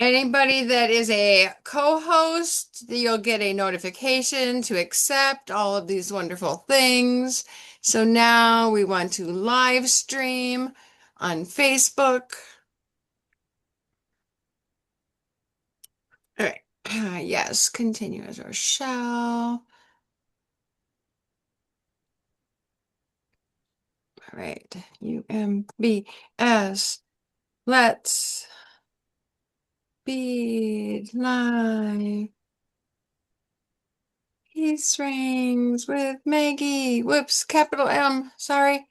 Anybody that is a co-host, you'll get a notification to accept all of these wonderful things. So now we want to live stream on Facebook. All right. Yes, continue as Rochelle. All right. UMBS. Let's be live. Peace rings with Maggie. Whoops, capital M. Sorry.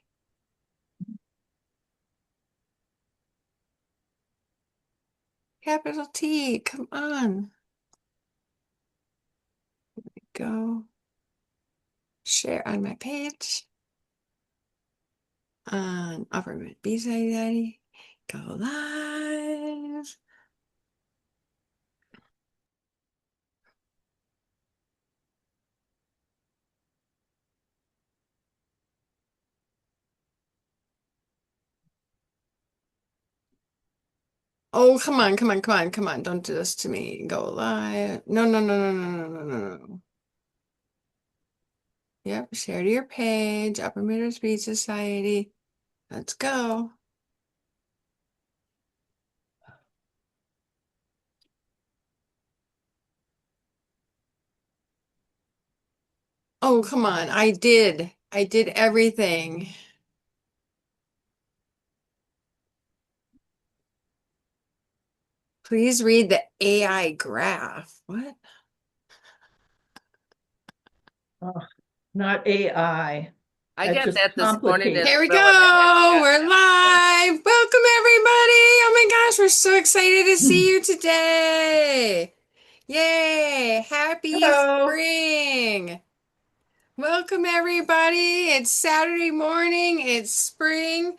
Capital T. Come on. Go share on my page on Upper Mid B-Side Daddy. Go live. Oh, come on, come on, come on, come on. Don't do this to me. Go live. No, no, no, no, no, no, no, no, no. Yep, share to your page, Upper Mid Speed Society. Let's go. Oh, come on. I did. I did everything. Please read the AI graph. What? Oh, not AI. I That got just that this morning complicates. as Here we well, and I haven't go. gotten We're it. live. Welcome, everybody. Oh my gosh, we're so excited to see you today. Yay. Happy Hello. spring. Welcome, everybody. It's Saturday morning, it's spring,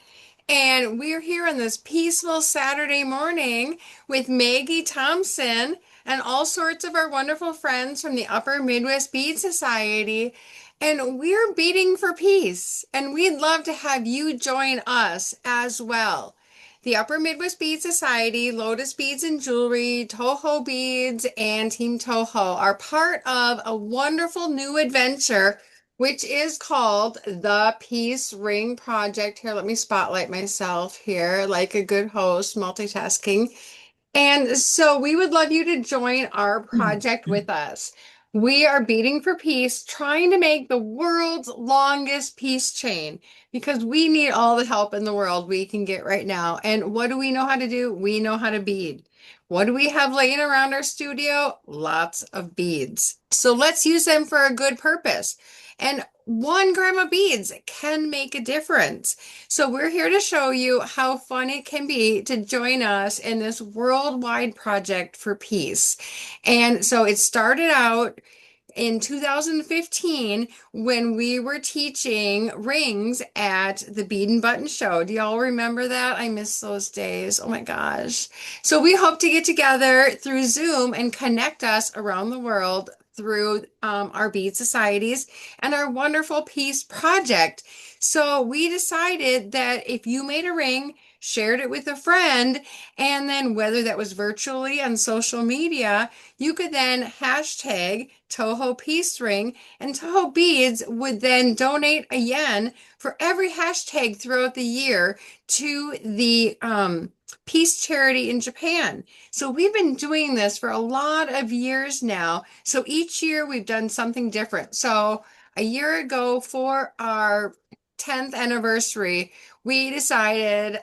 and we're here on this peaceful Saturday morning with Maggie Thompson and all sorts of our wonderful friends from the Upper Midwest Bead Society. And we're beading for peace, and we'd love to have you join us as well. The Upper Midwest Bead Society, Lotus Beads and Jewelry, Toho Beads, and Team Toho are part of a wonderful new adventure which is called the Peace Ring Project. Here, let me spotlight myself here like a good host, multitasking. And so we would love you to join our project with us. We are beating for peace, trying to make the world's longest peace chain because we need all the help in the world we can get right now. And what do we know how to do? We know how to bead. What do we have laying around our studio? Lots of beads. So let's use them for a good purpose. And 1 gram of beads can make a difference. So we're here to show you how fun it can be to join us in this worldwide project for peace. And so it started out in 2015 when we were teaching rings at the Bead and Button Show. Do y'all remember that? I miss those days. Oh my gosh. So we hope to get together through Zoom and connect us around the world through our bead societies and our wonderful peace project. So we decided that if you made a ring, shared it with a friend, and then whether that was virtually on social media, you could then hashtag Toho Peace Ring, and Toho Beads would then donate a yen for every hashtag throughout the year to the peace charity in Japan. So we've been doing this for a lot of years now. So each year we've done something different. So a year ago for our 10th anniversary, we decided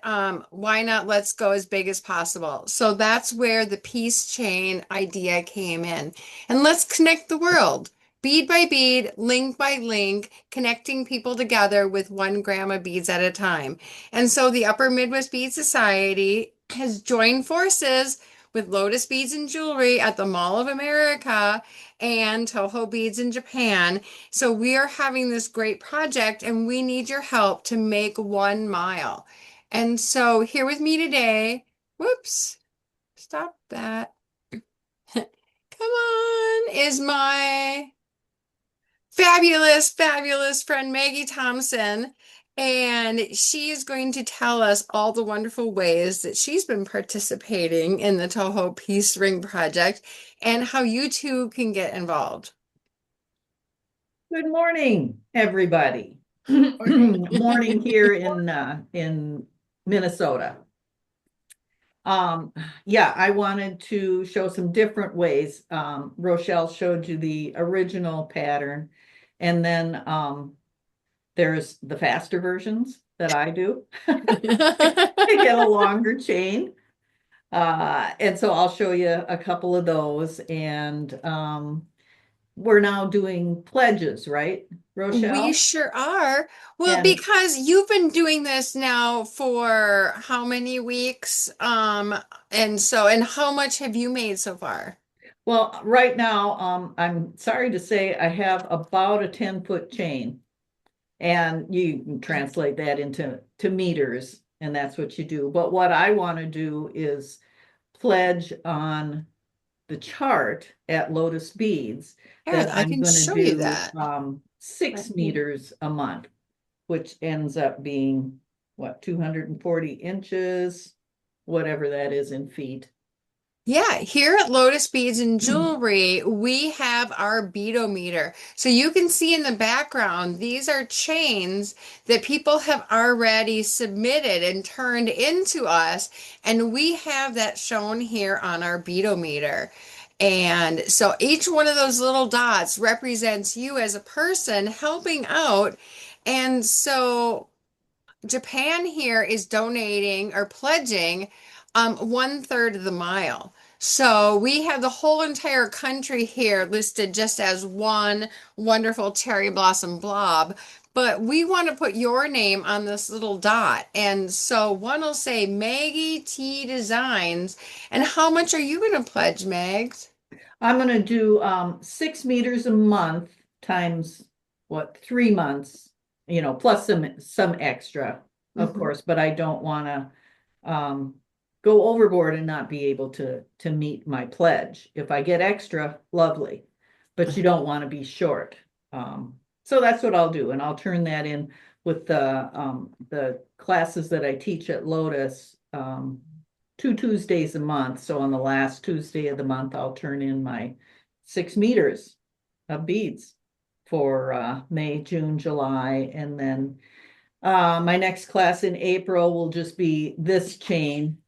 why not let's go as big as possible. So that's where the peace chain idea came in. And let's connect the world. Bead by bead, link by link, connecting people together with 1 gram of beads at a time. And so the Upper Midwest Bead Society has joined forces with Lotus Beads and Jewelry at the Mall of America and Toho Beads in Japan. So we are having this great project and we need your help to make 1 mile. And so here with me today, whoops, stop that. Come on, is my fabulous, fabulous friend Maggie Thompson. And she is going to tell us all the wonderful ways that she's been participating in the Toho Peace Ring Project and how you two can get involved. Good morning, everybody. Morning. Morning here in Minnesota. Um, yeah, I wanted to show some different ways. Rochelle showed you the original pattern, and then there's the faster versions that I do. I get a longer chain. And so I'll show you a couple of those. And we're now doing pledges, right, We Rochelle? sure are. Well, And because you've been doing this now for how many weeks? And how much have you made so far? well, right now, I'm sorry to say I have about a 10-foot chain. And you can translate that into meters, and that's what you do. But what I want to do is pledge on the chart at Lotus Beads Here, that I I'm can going to show you do that. 6 meters a month, which ends up being what, 240 inches, whatever that is in feet. Yeah, here at Lotus Beads and Jewelry, we have our beadometer. So you can see in the background, these are chains that people have already submitted and turned into us, and we have that shown here on our beadometer. And so each one of those little dots represents you as a person helping out. And so Japan here is donating or pledging 1/3 of the mile. So we have the whole entire country here listed just as one wonderful cherry blossom blob. But we want to put your name on this little dot. And so one will say Maggie T Designs. And how much are you going to pledge, Megs? I'm going to do 6 meters a month times what, 3 months, plus some extra, of Mhm. course, but I don't want to go overboard and not be able to meet my pledge. If I get extra, lovely, but you don't want to be short. So that's what I'll do, and I'll turn that in with the classes that I teach at Lotus. 2 Tuesdays a month. So on the last Tuesday of the month, I'll turn in my 6 meters of beads for May, June, July. And then my next class in April will just be this chain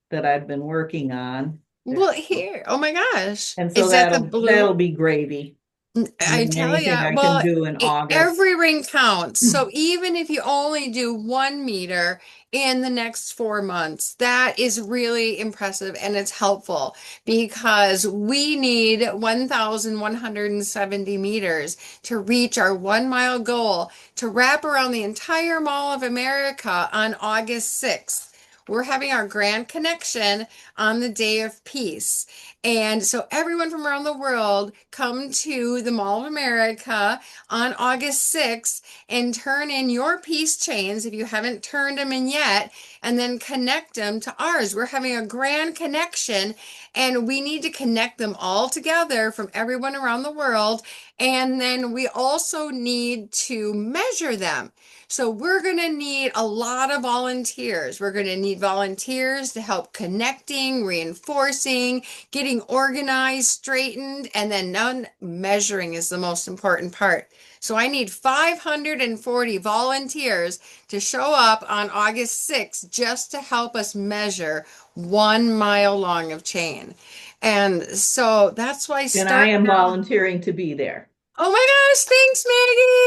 that I've been working on. Well, here, oh my gosh. And so Is that the that'll blue? be gravy. And I then tell anything ya, I can well, do in August. every ring counts. So even if you only do 1 meter in the next 4 months, that is really impressive and it's helpful because we need 1,170 meters to reach our 1 mile goal to wrap around the entire Mall of America on August 6th. We're having our Grand Connection on the Day of Peace. And so everyone from around the world come to the Mall of America on August 6th and turn in your peace chains if you haven't turned them in yet, and then connect them to ours. We're having a grand connection and we need to connect them all together from everyone around the world. And then we also need to measure them. So we're going to need a lot of volunteers. We're going to need volunteers to help connecting, reinforcing, getting organized, straightened, and then none measuring is the most important part. So I need 540 volunteers to show up on August 6th just to help us measure 1 mile long of chain. And so that's why And I start am now. volunteering to be there. Oh my gosh, thanks,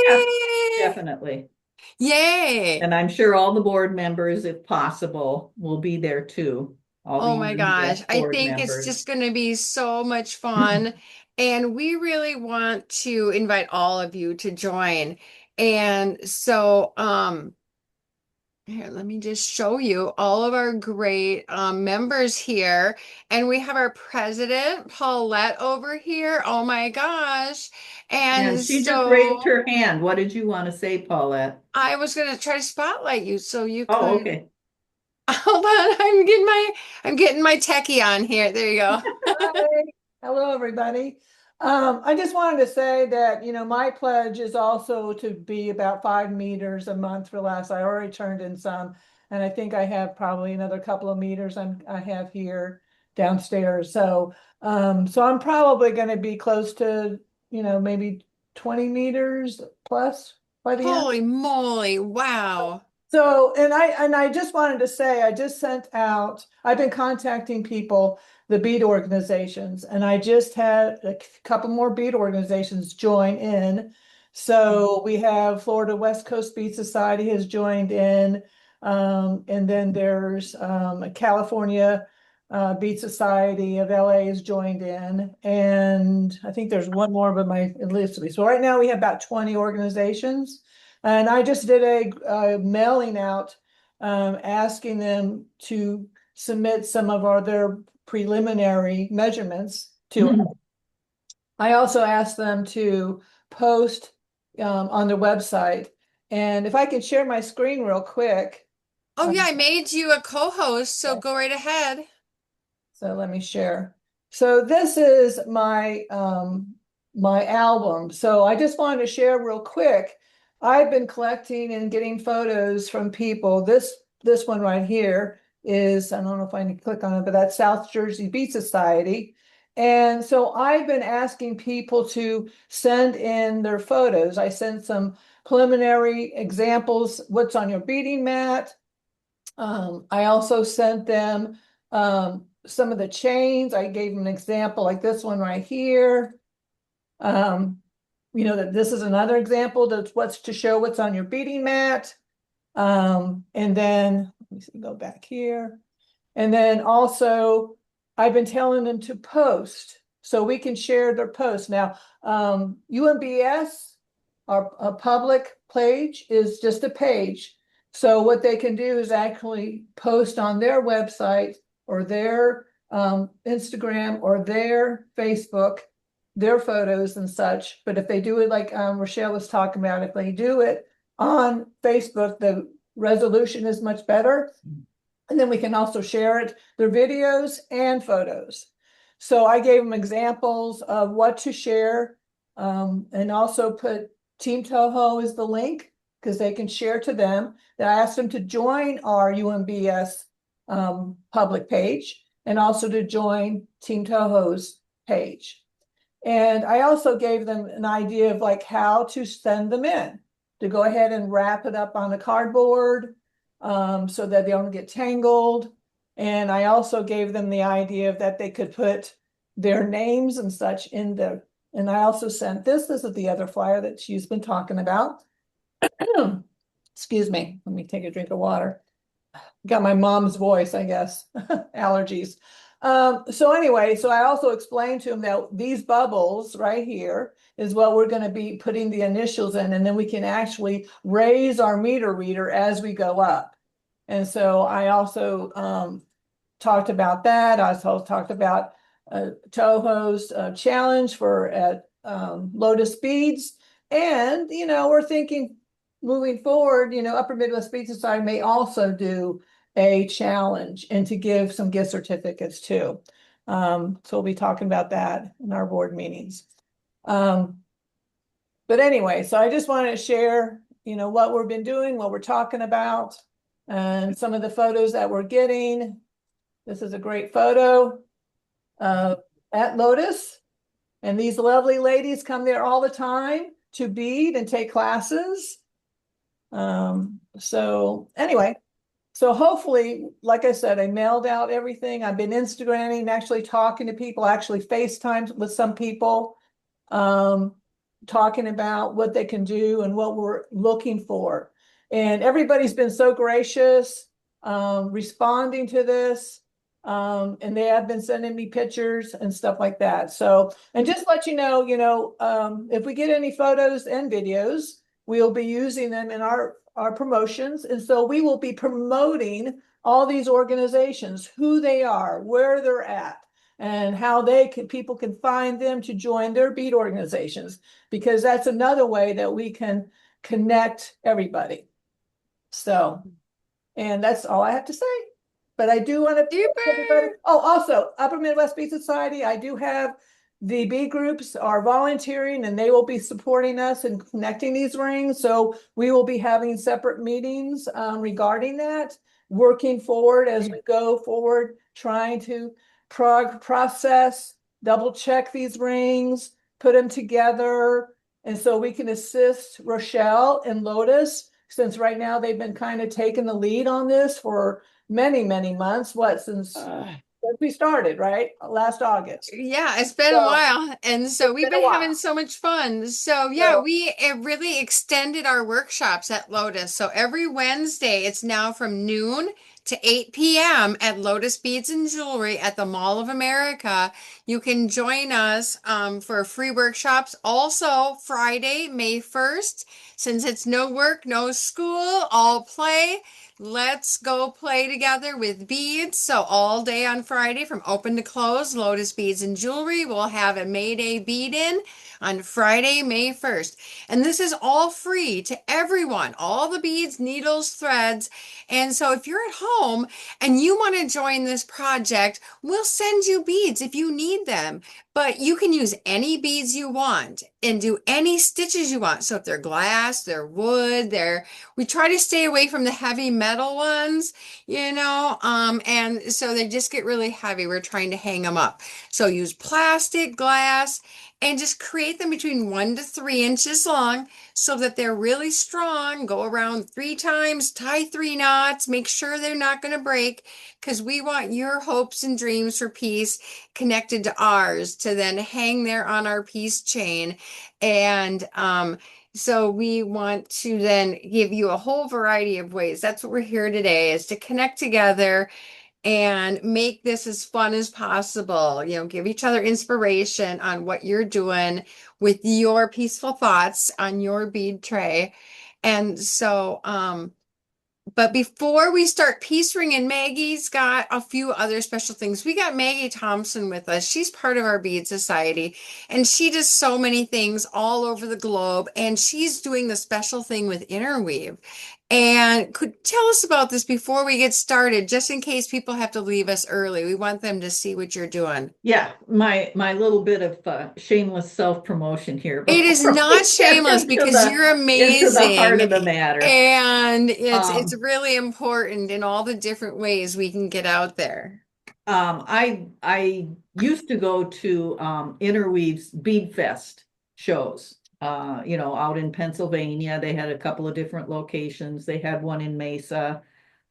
Yeah, Maggie! definitely. Yay! And I'm sure all the board members, if possible, will be there too. All the Oh my gosh, enthusiast I board think it's members. just going to be so much fun. And we really want to invite all of you to join. And so, here, let me just show you all of our great members here. And we have our president, Paulette, over here. Oh my gosh. And And she just raised so her hand. What did you want to say, Paulette? I was going to try to spotlight you so you Oh, could. okay. Hold on, I'm getting my techie on here. There you go. Hi. Hello, everybody. I just wanted to say that, my pledge is also to be about 5 meters a month for less. I already turned in some, and I think I have probably another couple of meters I have here downstairs. So I'm probably going to be close to, maybe 20 meters plus by the end. Holy moly, wow. So, and I just wanted to say, I just sent out, I've been contacting people, the bead organizations, and I just had a couple more bead organizations join in. So we have Florida West Coast Bead Society has joined in. And then there's a California Bead Society of LA has joined in. And I think there's one more, but my it lists to be. So right now we have about 20 organizations. And I just did a mailing out asking them to submit some of their preliminary measurements to. I also asked them to post on their website. And if I can share my screen real quick. Oh uh, yeah, I made you a co-host, so go right ahead. So let me share. So this is my album. So I just wanted to share real quick. I've been collecting and getting photos from people. This one right here is, I don't know if I can click on it, but that's South Jersey Beat Society. And so I've been asking people to send in their photos. I sent some preliminary examples, what's on your beading mat. I also sent them some of the chains. I gave them an example like this one right here. Um, that this is another example that's what's to show what's on your beading mat. And then let me see, go back here. And then also I've been telling them to post so we can share their posts. Now, UMBS, our public page is just a page. So what they can do is actually post on their website or their Instagram or their Facebook, their photos and such. But if they do it like Rochelle was talking about, if they do it on Facebook, the resolution is much better. And then we can also share it, their videos and photos. So I gave them examples of what to share and also put Team Toho is the link because they can share to them. Then I asked them to join our UMBS public page and also to join Team Toho's page. And I also gave them an idea of like how to send them in, to go ahead and wrap it up on the cardboard so that they don't get tangled. And I also gave them the idea of that they could put their names and such in the, and I also sent this is the other flyer that she's been talking about. Excuse me, let me take a drink of water. Got my mom's voice, I guess, allergies. So anyway, so I also explained to him that these bubbles right here is what we're going to be putting the initials in, and then we can actually raise our meter reader as we go up. And so I also talked about that. I also talked about Toho's challenge for Lotus Beads. And, we're thinking moving forward, Upper Midwest Bead Society may also do a challenge and to give some gift certificates too. So we'll be talking about that in our board meetings. But anyway, so I just wanted to share, what we've been doing, what we're talking about, and some of the photos that we're getting. This is a great photo at Lotus. And these lovely ladies come there all the time to bead and take classes. So anyway, so hopefully, like I said, I mailed out everything. I've been Instagramming, actually talking to people, actually FaceTimed with some people, talking about what they can do and what we're looking for. And everybody's been so gracious, responding to this. And they have been sending me pictures and stuff like that. So, and just let you know, if we get any photos and videos, we'll be using them in our promotions. And so we will be promoting all these organizations, who they are, where they're at, and how people can find them to join their bead organizations, because that's another way that we can connect everybody. So, and that's all I have to say. But I do want to everybody. Super. Oh, also Upper Midwest Bead Society. I do have the B groups are volunteering and they will be supporting us in connecting these rings. So we will be having separate meetings regarding that, working forward as we go forward, trying to process, double check these rings, put them together. And so we can assist Rochelle and Lotus, since right now they've been kind of taking the lead on this for many, many months. Since we started, right? Last August. Yeah, it's been a So while. And so it's we've been a been having while. so much fun. So, yeah, So we really extended our workshops at Lotus. So every Wednesday, it's now from noon to 8 p.m. at Lotus Beads and Jewelry at the Mall of America. You can join us for free workshops. Also, Friday, May 1st, since it's no work, no school, all play. Let's go play together with beads. So all day on Friday from open to close, Lotus Beads and Jewelry will have a May Day bead in on Friday, May 1st. And this is all free to everyone, all the beads, needles, threads. And so if you're at home and you want to join this project, we'll send you beads if you need them. But you can use any beads you want and do any stitches you want. So if they're glass, they're wood, we try to stay away from the heavy metal ones, and so they just get really heavy. We're trying to hang them up. So use plastic, glass, and just create them between 1 to 3 inches long so that they're really strong. Go around 3 times, tie 3 knots, make sure they're not going to break, because we want your hopes and dreams for peace connected to ours to then hang there on our peace chain. And so we want to then give you a whole variety of ways. That's what we're here today, is to connect together and make this as fun as possible. Give each other inspiration on what you're doing with your peaceful thoughts on your bead tray. And so, but before we start peace ringing, Maggie's got a few other special things. We got Maggie Thompson with us. She's part of our Bead Society, and she does so many things all over the globe. And she's doing the special thing with interweave. And could tell us about this before we get started, just in case people have to leave us early. We want them to see what you're doing. Yeah, my little bit of shameless self-promotion here It is before not we get shameless because you're into the heart amazing. of the matter. And it's Um, really important in all the different ways we can get out there. I used to go to Interweave's Bead Fest shows. Out in Pennsylvania, they had a couple of different locations. They had one in Mesa,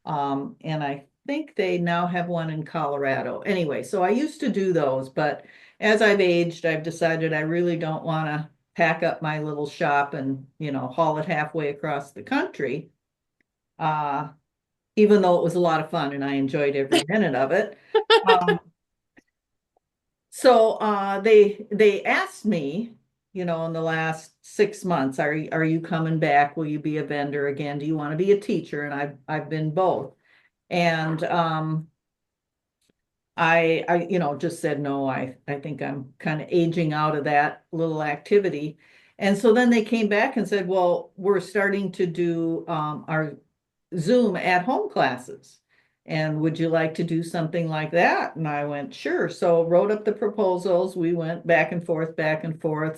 and I think they now have one in Colorado. Anyway, so I used to do those, but as I've aged, I've decided I really don't want to pack up my little shop and, haul it halfway across the country. Uh, Even though it was a lot of fun and I enjoyed every minute of it. Um, so they asked me, in the last 6 months, are you coming back? Will you be a vendor again? Do you want to be a teacher? And I've been both. And I just said no. I think I'm kind of aging out of that little activity. And so then they came back and said, well, we're starting to do our Zoom at home classes. And would you like to do something like that? And I went, sure. So wrote up the proposals. We went back and forth,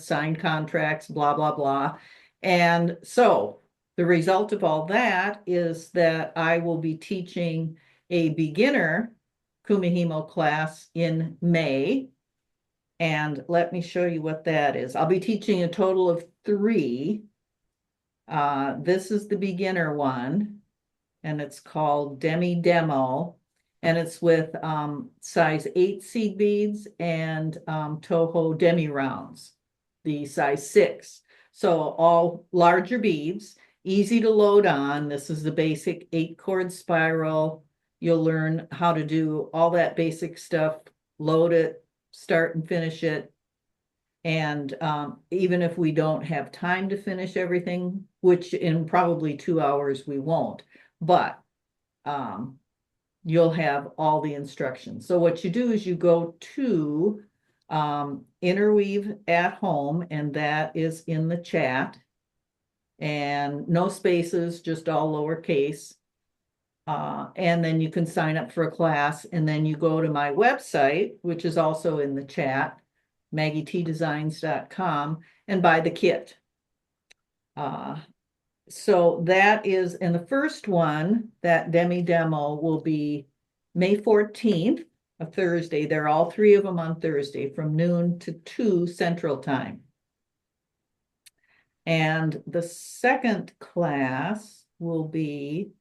signed contracts, blah, blah, blah. And so the result of all that is that I will be teaching a beginner Kumihimo class in May. And let me show you what that is. I'll be teaching a total of 3. This is the beginner one, and it's called Demi Demo, and it's with size 8 seed beads and Toho Demi rounds, the size 6. So all larger beads, easy to load on. This is the basic 8-cord spiral. You'll learn how to do all that basic stuff, load it, start and finish it. And even if we don't have time to finish everything, which in probably 2 hours we won't, but you'll have all the instructions. So what you do is you go to Interweave at Home, and that is in the chat. And no spaces, just all lowercase. And then you can sign up for a class, and then you go to my website, which is also in the chat, MaggieTDesigns.com, and buy the kit. So that is, and the first one, that demo will be May 14th, a Thursday. They're all three of them on Thursday from noon to 2 Central Time. And the second class will be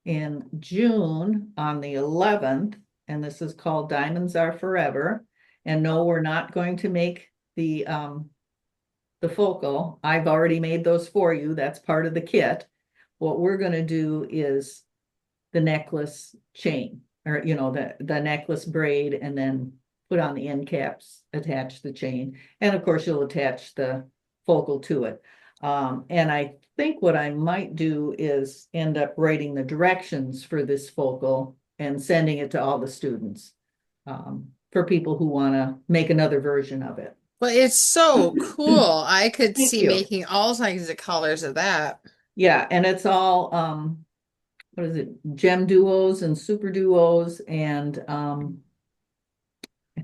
in June on the 11th, and this is called Diamonds Are Forever. And no, we're not going to make the focal. I've already made those for you. That's part of the kit. What we're going to do is the necklace chain, or the necklace braid, and then put on the end caps, attach the chain, and of course you'll attach the focal to it. And I think what I might do is end up writing the directions for this focal and sending it to all the students, for people who want to make another version of it. Well, it's so cool. I could Thank see you. making all kinds of colors of that. Yeah, and it's all what is it? Gem duos and super duos, and I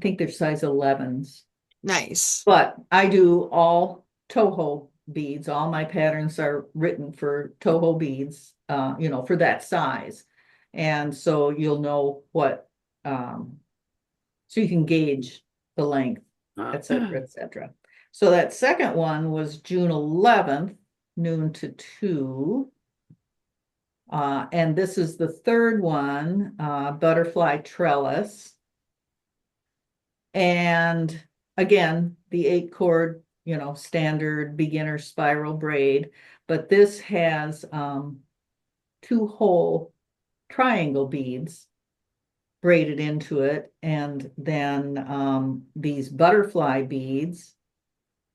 think they're size 11s. Nice. But I do all Toho beads. All my patterns are written for Toho beads, for that size. And so you'll know what, so you can gauge the length, et cetera, et cetera. So that second one was June 11th, noon to 2. And this is the third one, butterfly trellis. And again, the 8-cord, standard beginner spiral braid, but this has 2 whole triangle beads braided into it, and then these butterfly beads.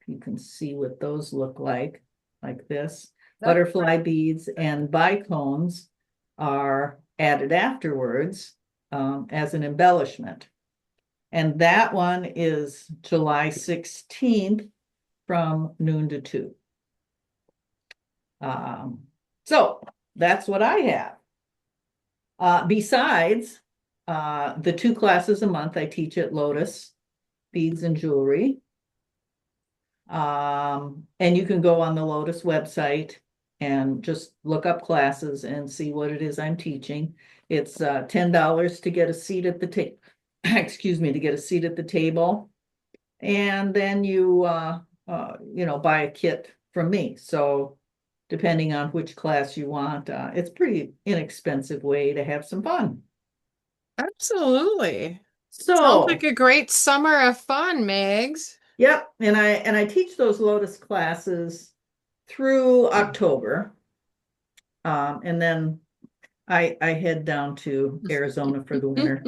You can see what those look like this. Butterfly beads and bicones are added afterwards as an embellishment. And that one is July 16th from noon to 2. So that's what I have. Besides the 2 classes a month I teach at Lotus, Beads and Jewelry. And you can go on the Lotus website and just look up classes and see what it is I'm teaching. It's $10 to get a seat at the table. Excuse me, to get a seat at the table. And then you buy a kit from me. So depending on which class you want, it's pretty inexpensive way to have some fun. Absolutely. Sounds like So, a great summer of fun, Megs. yep, and I teach those Lotus classes through October. And then I head down to Arizona for the winter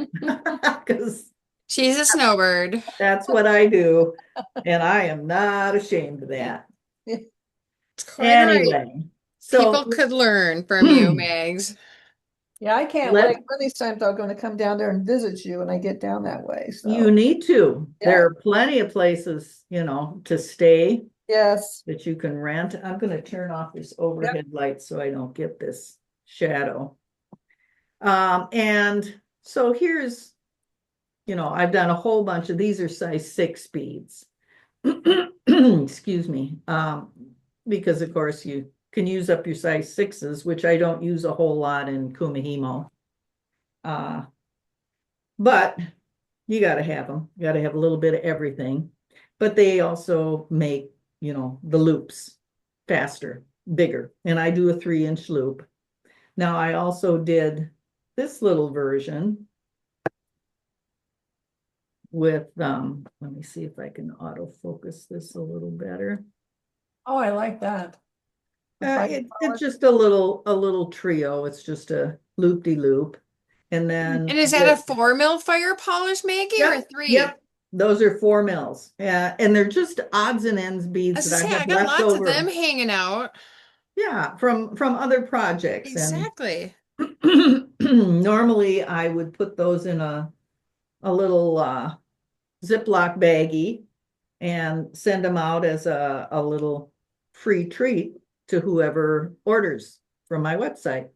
because She's a snowbird. that's what I do, and I am not ashamed of that. It's quite right. Anyway, so People could learn from you, Megs. Yeah, I can't wait. let One of these times I'm going to come down there and visit you when I get down that way. you So, need to. There yeah. are plenty of places, to stay Yes. that you can rent. I'm going to turn off this Yep. overhead light so I don't get this shadow. And so here's, I've done a whole bunch of these are size 6 beads. Excuse me. Because of course you can use up your size 6s, which I don't use a whole lot in Kumihimo. But you got to have them. You got to have a little bit of everything. But they also make, the loops faster, bigger. And I do a 3-inch loop. Now I also did this little version with, let me see if I can autofocus this a little better. Oh, I like that. It's just a little trio. It's just a loop-de-loop. And then And is that a 4 mil fire polish, Maggie, or a yep, 3? yep. Those are 4 mils. And they're just odds and ends beads As that I I say, I have got left lots of them over. hanging out. Yeah, from other projects. And Exactly. normally I would put those in a little Ziploc baggie and send them out as a little free treat to whoever orders from my website.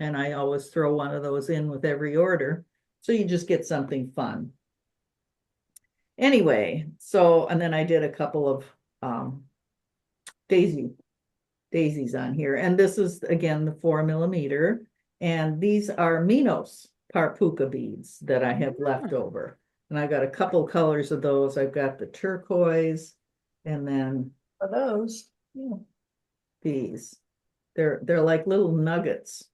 And I always throw one of those in with every order. So you just get something fun. Anyway, so, and then I did a couple of daisy daisies on here. And this is again the 4 millimeter. And these are Minos Parpuca beads that I have left over. And I got a couple colors of those. I've got the turquoise and then For those. these. They're like little nuggets.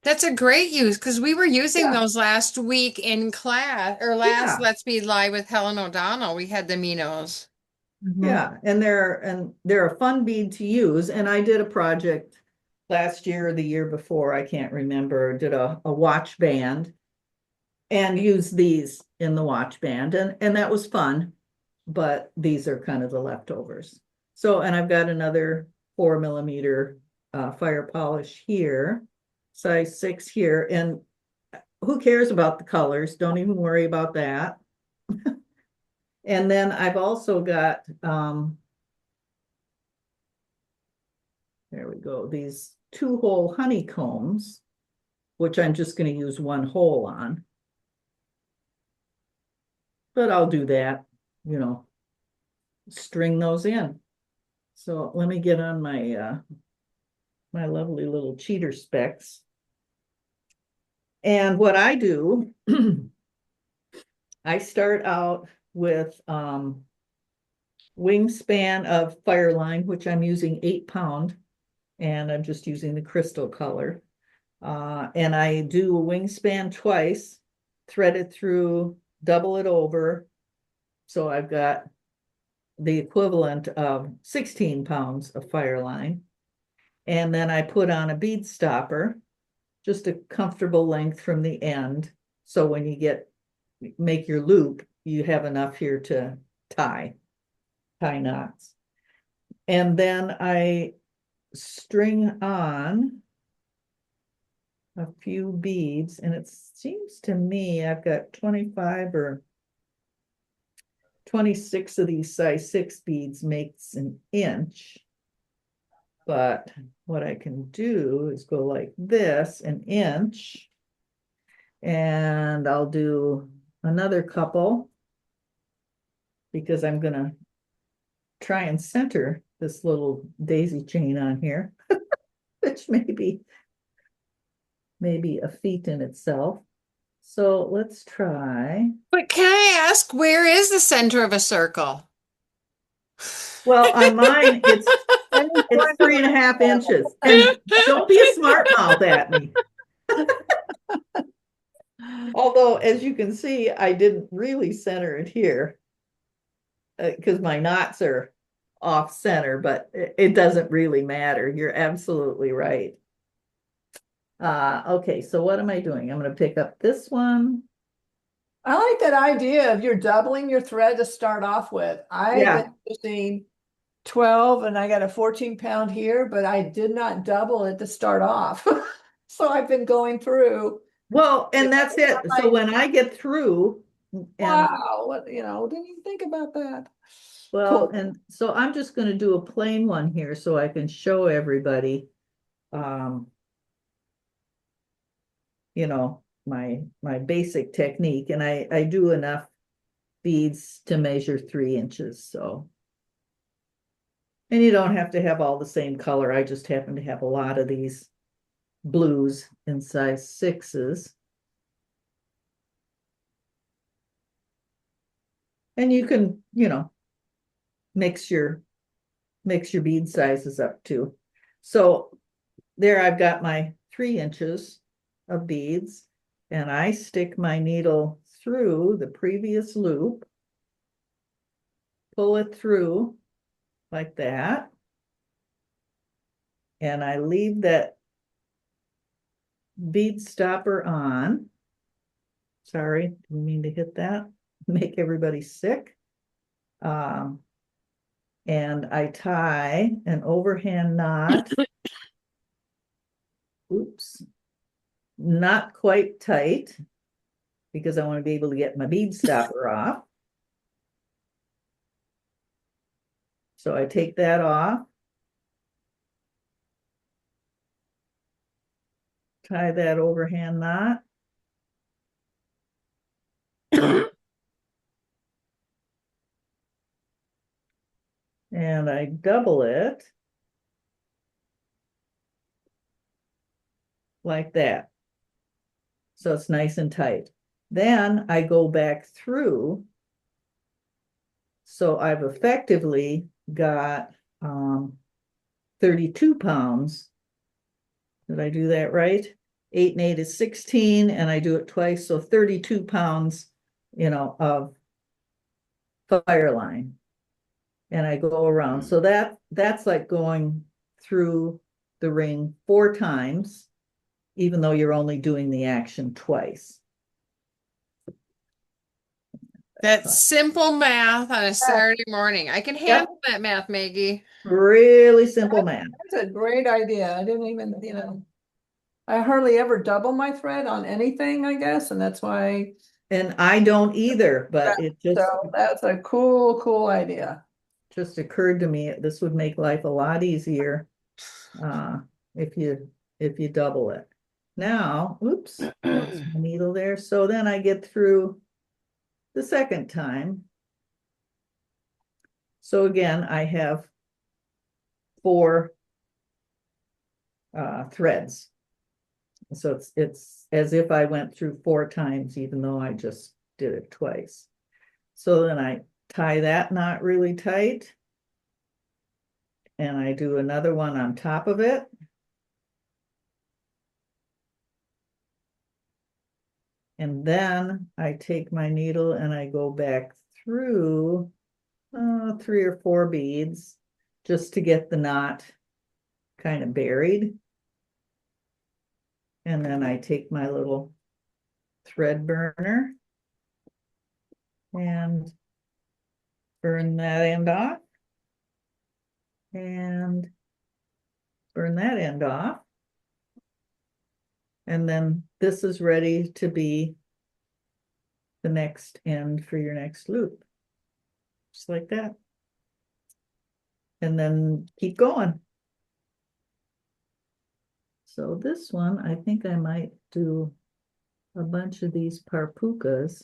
That's a great use because we were using Yeah. those last week in class or last Yeah. Let's Be Live with Helen O'Donnell. We had the Minos. Yeah, and they're a fun bead to use. And I did a project last year or the year before, I can't remember, did a watch band and used these in the watch band, and that was fun. But these are kind of the leftovers. So, and I've got another 4 millimeter fire polish here, size 6 here, and who cares about the colors? Don't even worry about that. And then I've also got there we go, these 2-hole honeycombs, which I'm just going to use 1 hole on. But I'll do that, you know, string those in. So let me get on my my lovely little cheater specs. And what I do, I start out with wingspan of Fireline, which I'm using 8 pound, and I'm just using the crystal color. And I do a wingspan twice, thread it through, double it over. So I've got the equivalent of 16 pounds of Fireline. And then I put on a bead stopper, just a comfortable length from the end. So when you make your loop, you have enough here to tie knots. And then I string on a few beads, and it seems to me I've got 25 or 26 of these size 6 beads makes an inch. But what I can do is go like this, an inch, and I'll do another couple because I'm gonna try and center this little daisy chain on here, which maybe a feat in itself. So let's try. But can I ask, where is the center of a circle? Well, on mine, it's 3.5 inches. And don't be a smart mouth at me. Although, as you can see, I didn't really center it here because my knots are off center, but it doesn't really matter. You're absolutely right. Okay, so what am I doing? I'm going to pick up this one. I like that idea of you're doubling your thread to start off with. I've Yeah. been using 12 and I got a 14-pound here, but I did not double it to start off. So I've been going through. Well, and that's it. So when I get through and Wow, what, didn't even think about that. well, Cool. and so I'm just going to do a plain one here so I can show everybody um my basic technique, and I do enough beads to measure 3 inches. So, and you don't have to have all the same color. I just happen to have a lot of these blues in size 6s. And you can, mix your bead sizes up too. So there I've got my 3 inches of beads, and I stick my needle through the previous loop, pull it through like that, and I leave that bead stopper on. Sorry, didn't mean to hit that, make everybody sick. And I tie an overhand knot. Oops, not quite tight because I want to be able to get my bead stopper off. So I take that off, tie that overhand knot. and I double it like that. So it's nice and tight. Then I go back through. So I've effectively got 32 pounds. Did I do that right? 8 and 8 is 16, and I do it twice, so 32 pounds, of fire line. And I go around. So that's like going through the ring 4 times, even though you're only doing the action twice. That's simple math on a Yeah. Saturday morning. I can Yep, handle that math, Maggie. really simple math. That's a great idea. I didn't even, I hardly ever double my thread on anything, I guess, and that's why. And I don't either, but it So just that's a cool idea. just occurred to me this would make life a lot easier if you double it. Now, oops, lost my needle there. So then I get through the second time. So again, I have 4 threads. So it's as if I went through 4 times, even though I just did it twice. So then I tie that knot really tight, and I do another one on top of it. And then I take my needle and I go back through 3 or 4 beads just to get the knot kind of buried. And then I take my little thread burner and burn that end off and burn that end off. And then this is ready to be the next end for your next loop. Just like that. And then keep going. So this one, I think I might do a bunch of these parpukas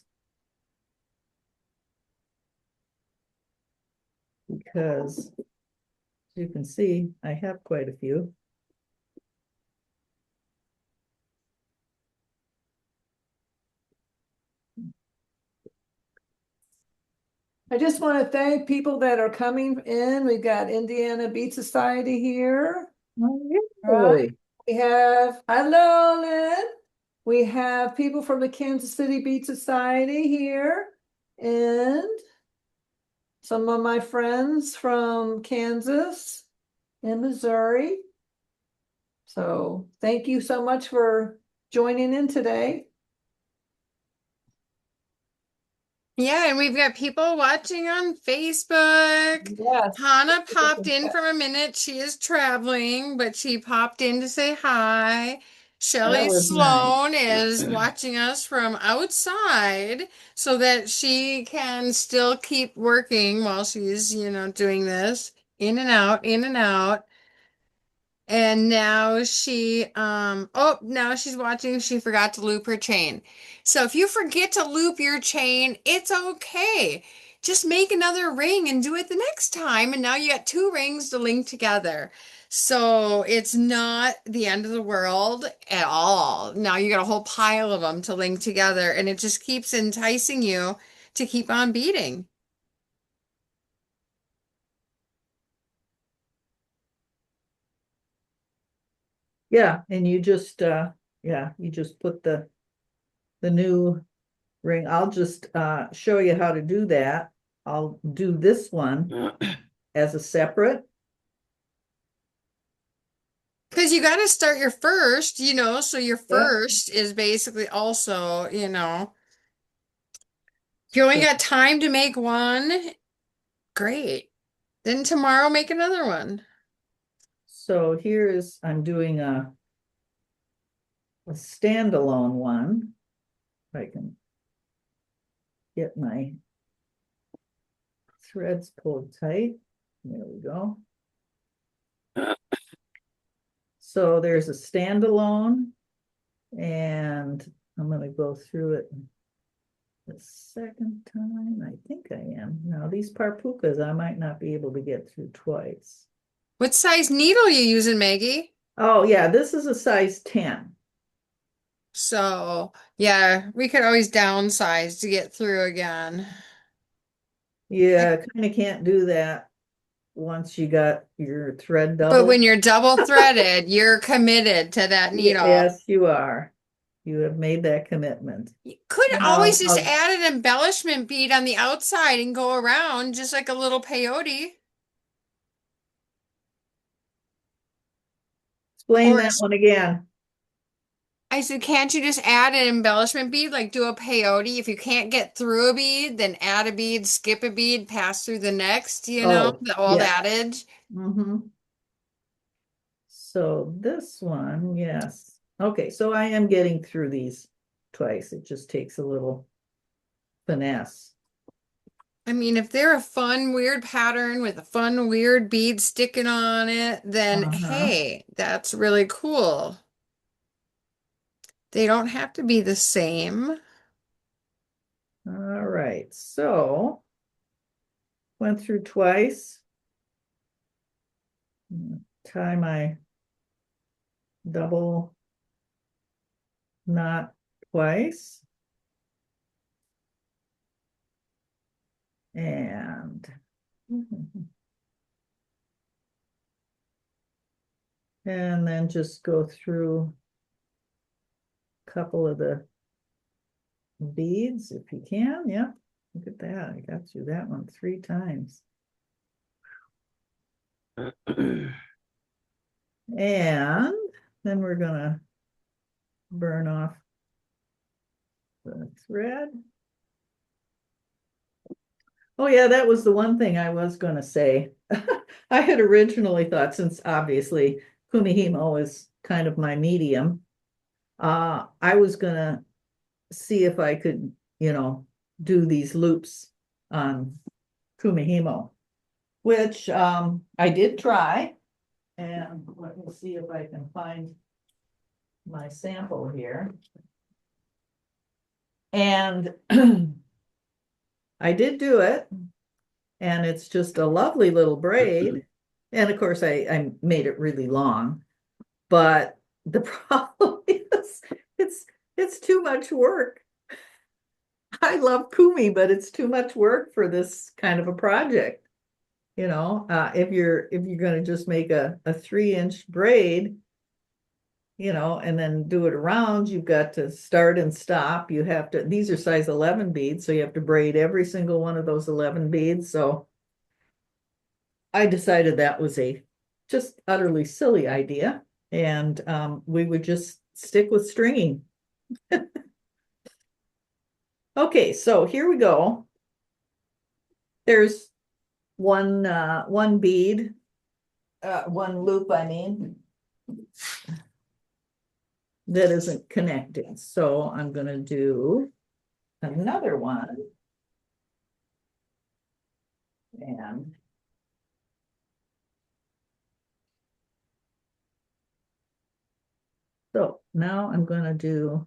because as you can see, I have quite a few. I just want to thank people that are coming in. We've got Indiana Beat Society here. Oh, Right. We have, hello, Lynn. We have people from the Kansas City Beat Society here. And some of my friends from Kansas and Missouri. So thank you so much for joining in today. Yeah, and we've got people watching on Facebook. Yes. Hannah popped in for a minute. She is traveling, but she popped in to say hi. that Shelly was nice. Sloan is watching us from outside so that she can still keep working while she's, doing this. In and out, in and out. And now she's watching, she forgot to loop her chain. So if you forget to loop your chain, it's okay. Just make another ring and do it the next time. And now you got 2 rings to link together. So it's not the end of the world at all. Now you got a whole pile of them to link together, and it just keeps enticing you to keep on beating. Yeah, and you just put the new ring. I'll just show you how to do that. I'll do this one as a separate. Because you got to start your first, so your Yeah. first is basically also, if you only So, got time to make one, great. Then tomorrow make another one. so here is, I'm doing a standalone one. If I can get my threads pulled tight. There we go. So there's a standalone, and I'm going to go through it the second time. I think I am. Now these parpukas, I might not be able to get through twice. What size needle you using, Maggie? Oh yeah, this is a size 10. So, yeah, we could always downsize to get through again. Yeah, kind of can't do that once you got your thread But double. when you're double threaded, you're committed to that needle. Yes, you are. You have made that commitment. You could always Now, just add an embellishment bead on the outside and go around just like a little peyote. explain Or that one again. I said, can't you just add an embellishment bead, like do a peyote? If you can't get through a bead, then add a bead, skip a bead, pass through the next, Oh, the old yes. adage. Mm-hmm. So this one, yes. Okay, so I am getting through these twice. It just takes a little finesse. I mean, if they're a fun, weird pattern with a fun, weird bead sticking on it, then Uh-huh. hey, that's really cool. They don't have to be the same. All right, so went through twice. Tie my double knot twice. And and then just go through a couple of the beads if you can. Yeah, look at that. I got through that one 3 times. And then we're gonna burn off the thread. Oh yeah, that was the one thing I was gonna say. I had originally thought, since obviously Kumihimo is kind of my medium, I was gonna see if I could, do these loops on Kumihimo, which I did try. And let me see if I can find my sample here. And I did do it, and it's just a lovely little braid. And of course, I made it really long, but the problem is it's too much work. I love Kumi, but it's too much work for this kind of a project. If you're going to just make a 3-inch braid, and then do it around, you've got to start and stop. These are size 11 beads, so you have to braid every single one of those 11 beads. So I decided that was a just utterly silly idea. And we would just stick with stringing. Okay, so here we go. There's one bead, one loop, I mean, that isn't connected. So I'm going to do another one. And so now I'm going to do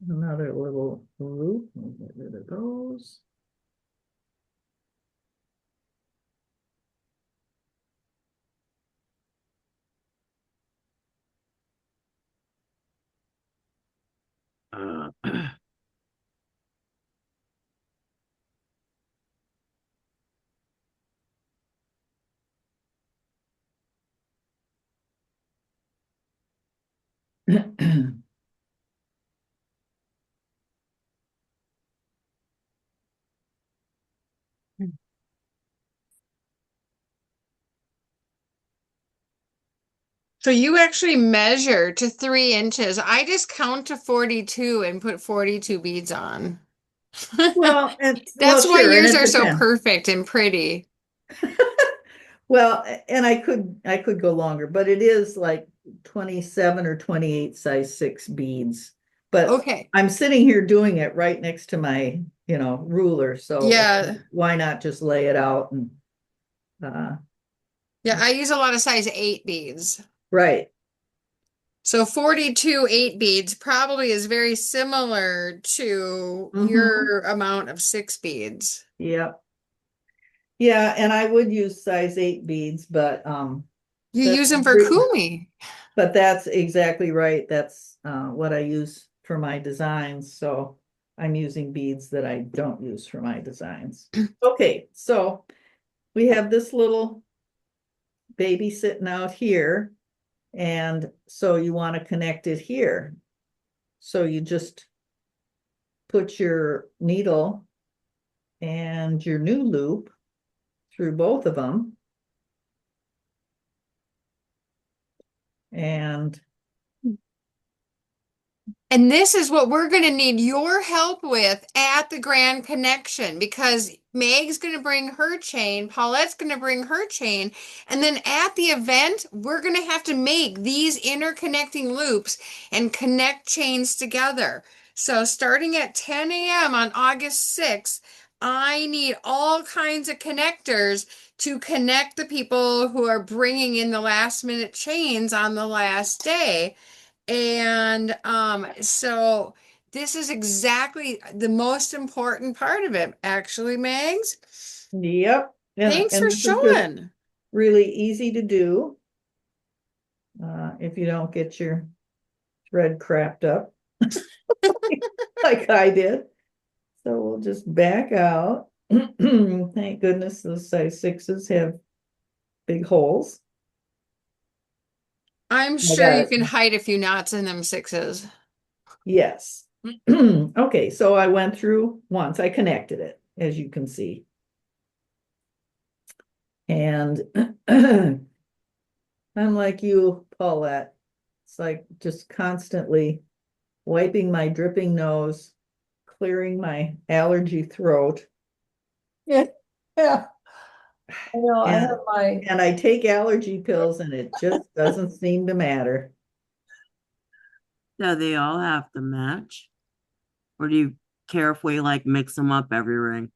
another little loop. Get rid of those. So you actually measure to 3 inches. I just count to 42 and put 42 beads on. That's why Sure, and yours it are so depends. perfect and pretty. Well, and I could go longer, but it is like 27 or 28 size 6 beads. But Okay. I'm sitting here doing it right next to my, ruler. So Yeah. why not just lay it out and uh Yeah, I use a lot of size 8 beads. Right. So 42 8 beads probably is very similar to Mm-hmm. your amount of 6 beads. Yeah. Yeah, and I would use size 8 beads, but You that's use them for re- kumi. but that's exactly right. That's what I use for my designs. So I'm using beads that I don't use for my designs. Okay, so we have this little baby sitting out here, and so you want to connect it here. So you just put your needle and your new loop through both of them. And And this is what we're going to need your help with at the Grand Connection because Meg's going to bring her chain, Paulette's going to bring her chain, and then at the event, we're going to have to make these interconnecting loops and connect chains together. So starting at 10 a.m. on August 6th, I need all kinds of connectors to connect the people who are bringing in the last minute chains on the last day. And so this is exactly the most important part of it, actually, Megs. yep, Thanks for and this is just showing. really easy to do if you don't get your thread crapped up like I did. So we'll just back out. Thank goodness those size 6s have big holes. I'm I sure got you it. can hide a few knots in them 6s. Yes. Okay, so I went through once, I connected it, as you can see. And I'm like you, Paulette. It's like just constantly wiping my dripping nose, clearing my allergy throat. Yeah, yeah. I know, I And have my, and I take allergy pills and it just doesn't seem to matter. Do they all have to match? Or do you carefully like mix them up every ring?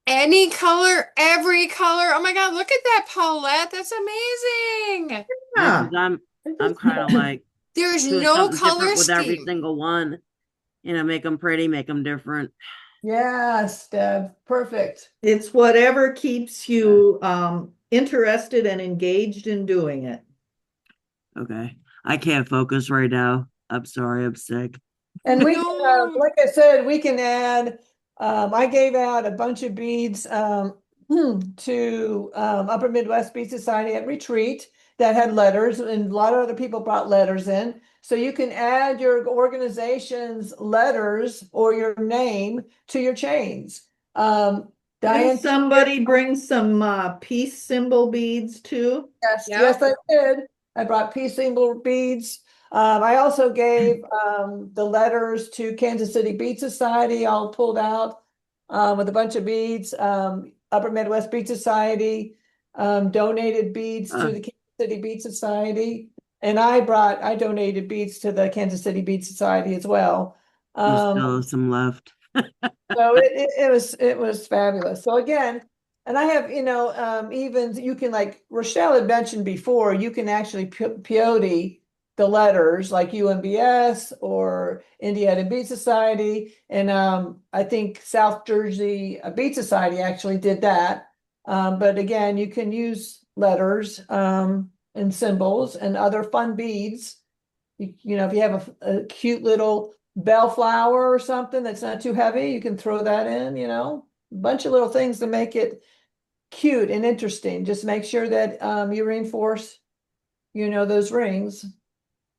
Any color, every color. Oh my God, look at that, Paulette. That's amazing. Yeah, Yeah. because I'm kind of like There's doing no something color different with every scheme. single one. Make them pretty, make them different. yes, Deb, perfect. It's whatever keeps Yeah. you interested and engaged in doing it. Okay. I can't focus right now. I'm sorry, I'm sick. And we can, No. like I said, we can add, I gave out a bunch of beads to Upper Midwest Bead Society at Retreat that had letters, and a lot of other people brought letters in. So you can add your organization's letters or your name to your chains. Didn't Diane, somebody bring some peace symbol beads too? yes, yes, Yep. I did. I brought peace symbol beads. I also gave the letters to Kansas City Bead Society, all pulled out with a bunch of beads. Upper Midwest Bead Society donated beads to Uh, the Kansas City Bead Society. And I donated beads to the Kansas City Bead Society as well. there's Um, still some left. so it was fabulous. So again, and I have, even you can, like Rochelle had mentioned before, you can actually peyote the letters like UMBS or Indiana Bead Society. And I think South Jersey Bead Society actually did that. But again, you can use letters and symbols and other fun beads. If you have a cute little bellflower or something that's not too heavy, you can throw that in, a bunch of little things to make it cute and interesting. Just make sure that you reinforce, those rings.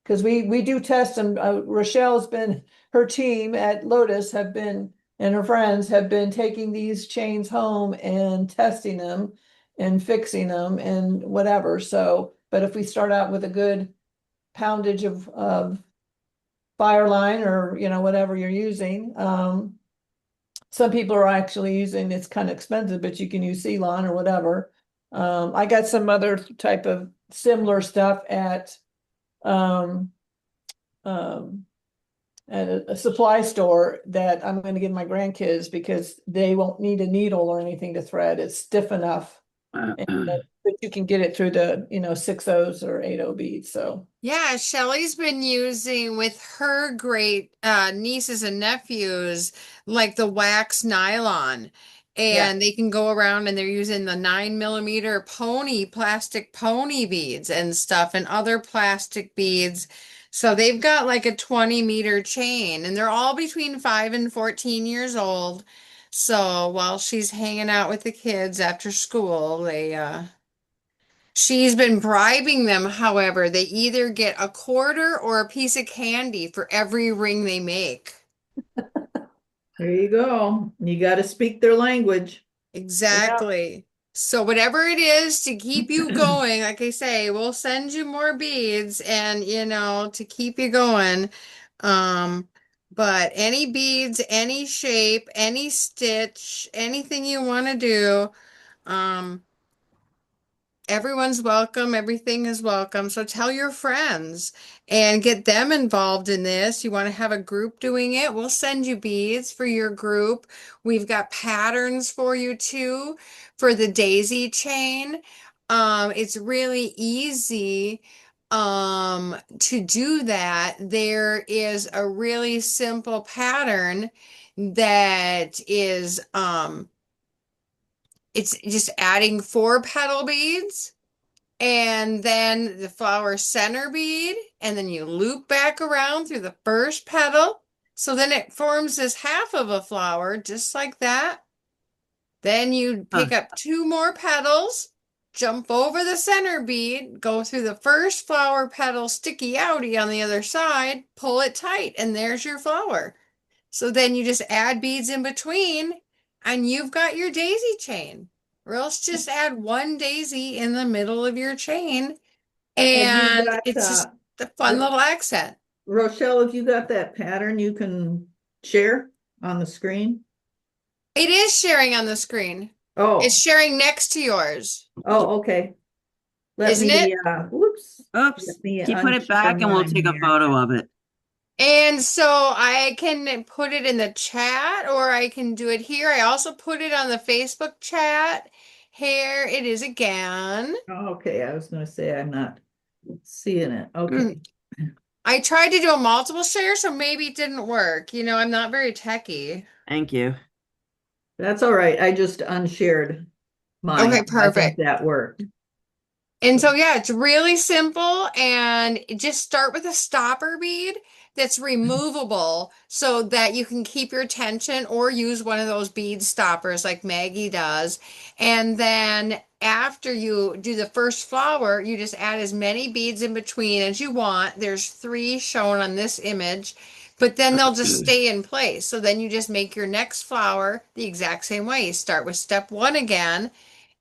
Because we do test them. Rochelle's been, her team at Lotus have been, and her friends have been taking these chains home and testing them and fixing them and whatever. So, but if we start out with a good poundage of fire line or whatever you're using. Some people are actually using, it's kind of expensive, but you can use Ceylon or whatever. I got some other type of similar stuff um, um, at a supply store that I'm going to give my grandkids because they won't need a needle or anything to thread. It's stiff enough. But you can get it through the, 6 O's or 8 O beads, so. Yeah, Shelly's been using with her great nieces and nephews like the wax nylon. Yeah. And they can go around and they're using the 9 millimeter plastic pony beads and stuff and other plastic beads. So they've got like a 20-meter chain and they're all between 5 and 14 years old. So while she's hanging out with the kids after school, she's been bribing them, however. They either get a quarter or a piece of candy for every ring they make. There you go. You got to speak their language. Yeah. Exactly. So whatever it is to keep you going, like I say, we'll send you more beads and to keep you going. Um, but any beads, any shape, any stitch, anything you want to do, um, everyone's welcome. Everything is welcome. So tell your friends and get them involved in this. You want to have a group doing it? We'll send you beads for your group. We've got patterns for you too for the daisy chain. It's really easy to do that. There is a really simple pattern that is it's just adding 4 petal beads and then the flower center bead, and then you loop back around through the first petal. So then it forms this half of a flower, just like that. Then you Huh. pick up 2 more petals, jump over the center bead, go through the first flower petal sticky outy on the other side, pull it tight, and there's your flower. So then you just add beads in between and you've got your daisy chain. Or else just add one daisy in the middle of your chain Have you and got, it's just a fun little accent. Rochelle, have you got that pattern you can share on the screen? It is sharing on the screen. It's Oh, sharing next to yours, oh, okay. Let isn't it? me, whoops. Oops. Let me Can you put it unshare back and we'll mine take a here. photo of it? And so I can put it in the chat or I can do it here. I also put it on the Facebook chat. Here it is again. Oh, okay, I was gonna say I'm not seeing it. Mm. Okay. I tried to do a multiple share, so maybe it didn't work. I'm not very techy. Thank you. That's all right. I just unshared mine. Okay, I think perfect. that worked. And So, so, yeah, it's really simple and just start with a stopper bead that's removable so that you can keep your tension or use one of those bead stoppers like Maggie does. And then after you do the first flower, you just add as many beads in between as you want. There's 3 shown on this image, but then they'll just stay in place. So then you just make your next flower the exact same way. You start with step 1 again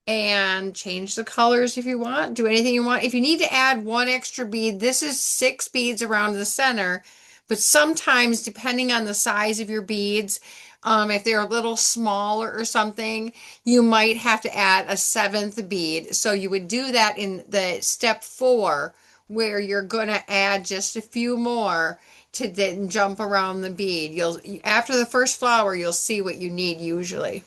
and change the colors if you want, do anything you want. If you need to add one extra bead, this is 6 beads around the center, but sometimes depending on the size of your beads, if they're a little smaller or something, you might have to add a 7th bead. So you would do that in the step 4, where you're gonna add just a few more to then jump around the bead. After the first flower, you'll see what you need usually.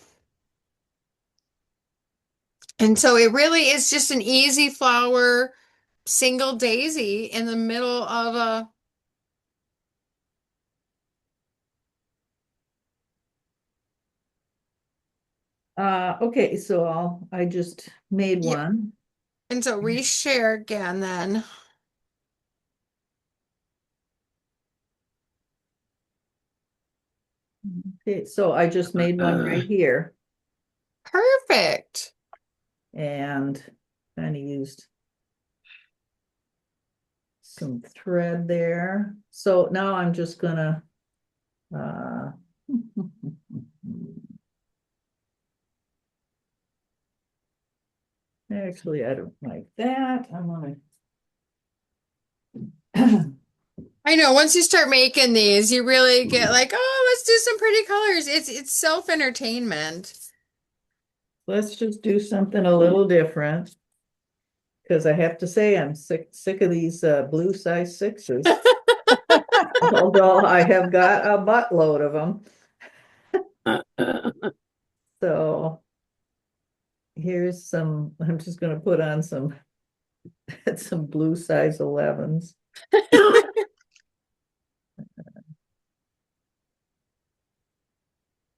And so it really is just an easy flower, single daisy in the middle of a. okay, so I just made Yep. one. And so reshare again then. Okay, so I just made one right here Perfect. and kind of used some thread there. So now I'm just gonna uh actually I don't like that. I'm gonna I know once you start making these, you really get like, oh, let's do some pretty colors. It's self-entertainment. let's just do something a little different. Because I have to say, I'm sick of these blue size 6s. Although I have got a buttload of them. So here's some, I'm just gonna put on some, some blue size 11s.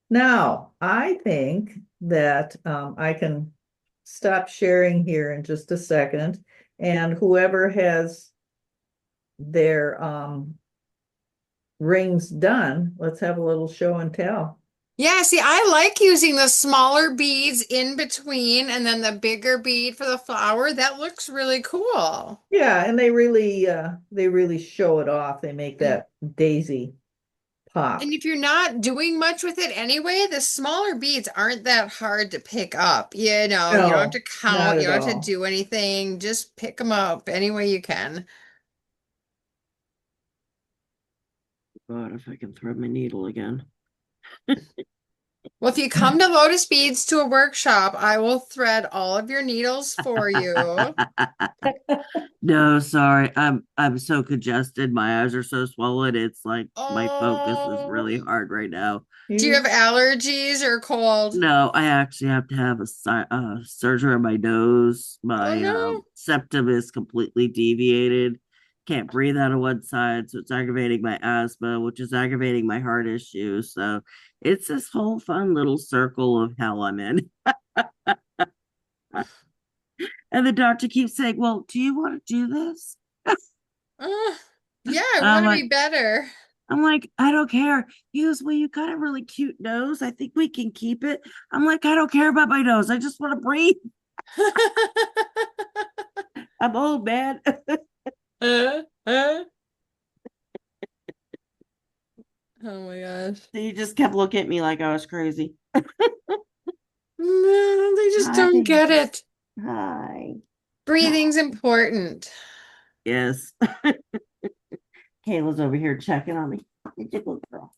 Now, I think that I can stop sharing here in just a second, and whoever has their rings done, let's have a little show and tell. Yeah, see, I like using the smaller beads in between and then the bigger bead for the flower. That looks really cool. Yeah, and they really show it off. They make that daisy pop. And if you're not doing much with it anyway, the smaller beads aren't that hard to pick up. You know, you don't have to No, not count, you at don't have to all. do anything. Just pick them up any way you can. God, if I can thread my needle again. Well, if you come to Lotus Beads to a workshop, I will thread all of your needles for you. No, sorry. I'm so congested. My eyes are so swollen. It's like my focus is Oh, really hard right now. do you have You, allergies or cold? No, I actually have to have surgery on my nose. Oh My no. septum is completely deviated. Can't breathe out of one side, so it's aggravating my asthma, which is aggravating my heart issues. So it's this whole fun little circle of hell I'm in. And the doctor keeps saying, "Well, do you want to do this?" Uh, yeah, I I'm want to like, be better. I'm like, I don't care. He goes, well, you got a really cute nose. I think we can keep it. I'm like, I don't care about my nose. I just want to breathe. I'm old, man. Uh, uh. Oh my gosh. So he just kept looking at me like I was crazy. No, they just Hi, don't get baby. it. Hi. Breathing's important. Yes. Kayla's over here checking on me. It's a good girl.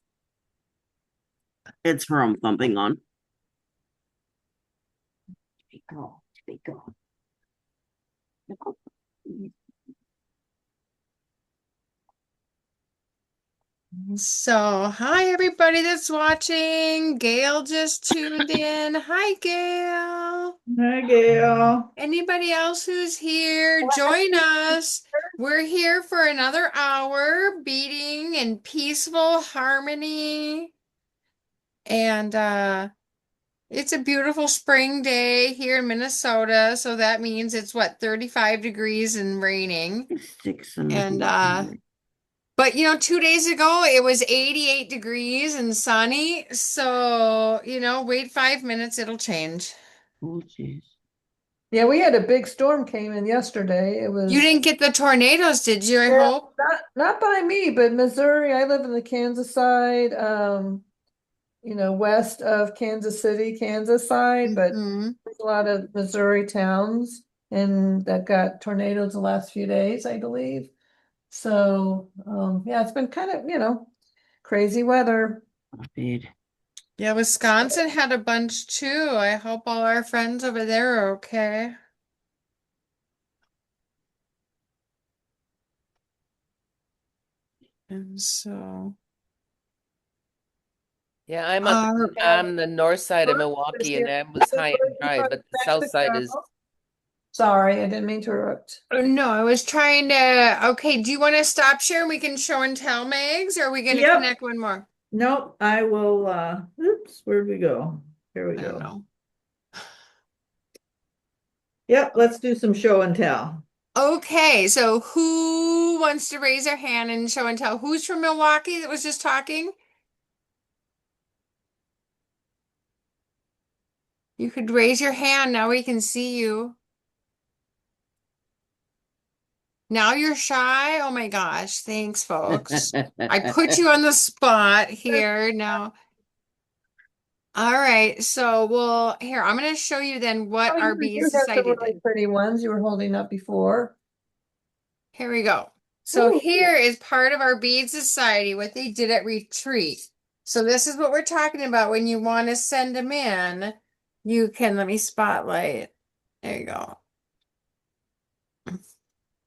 It's her I'm thumping on. Big girl. Big girl. So, hi everybody that's watching. Gail just tuned in. Hi, Gail. hi, Gail. Anybody else who's here, join us. We're here for another hour, beating in peaceful harmony. And it's a beautiful spring day here in Minnesota, so that means it's what, 35 degrees and raining. Stick some of And these. but you know, 2 days ago it was 88 degrees and sunny. So, you know, wait 5 minutes, it'll change. Oh, jeez. Yeah, we had a big storm came in yesterday. It You was didn't get the tornadoes, did you? I yeah, hope. not by me, but Missouri. I live in the Kansas side, west of Kansas City, Kansas side, but Hmm. there's a lot of Missouri towns and that got tornadoes the last few days, I believe. So, yeah, it's been kind of, crazy weather. Bead. Yeah, Wisconsin had a bunch too. I hope all our friends over there are okay. And so, Yeah, I'm on uh, the north side of Milwaukee, and that was high and dry, but the south side is Sorry, I didn't mean to interrupt. no, I was trying to. Okay, do you want to stop sharing? We can show and tell, Megs, or are we going to Yep. connect one more? Nope, I will, oops, where'd we go? Here we I don't go. know. Yep, let's do some show and tell. Okay, so who wants to raise their hand and show and tell? Who's from Milwaukee that was just talking? You could raise your hand. Now we can see you. Now you're shy. Oh my gosh. Thanks, folks. I put you on the spot here now. All right. So, well, here, I'm going to show you then what Oh, our you Bead have some Society really did. pretty ones you were holding up before. Here we go. So Ooh. here is part of our Bead Society, what they did at retreat. So this is what we're talking about when you want to send them in. You can, let me spotlight. There you go.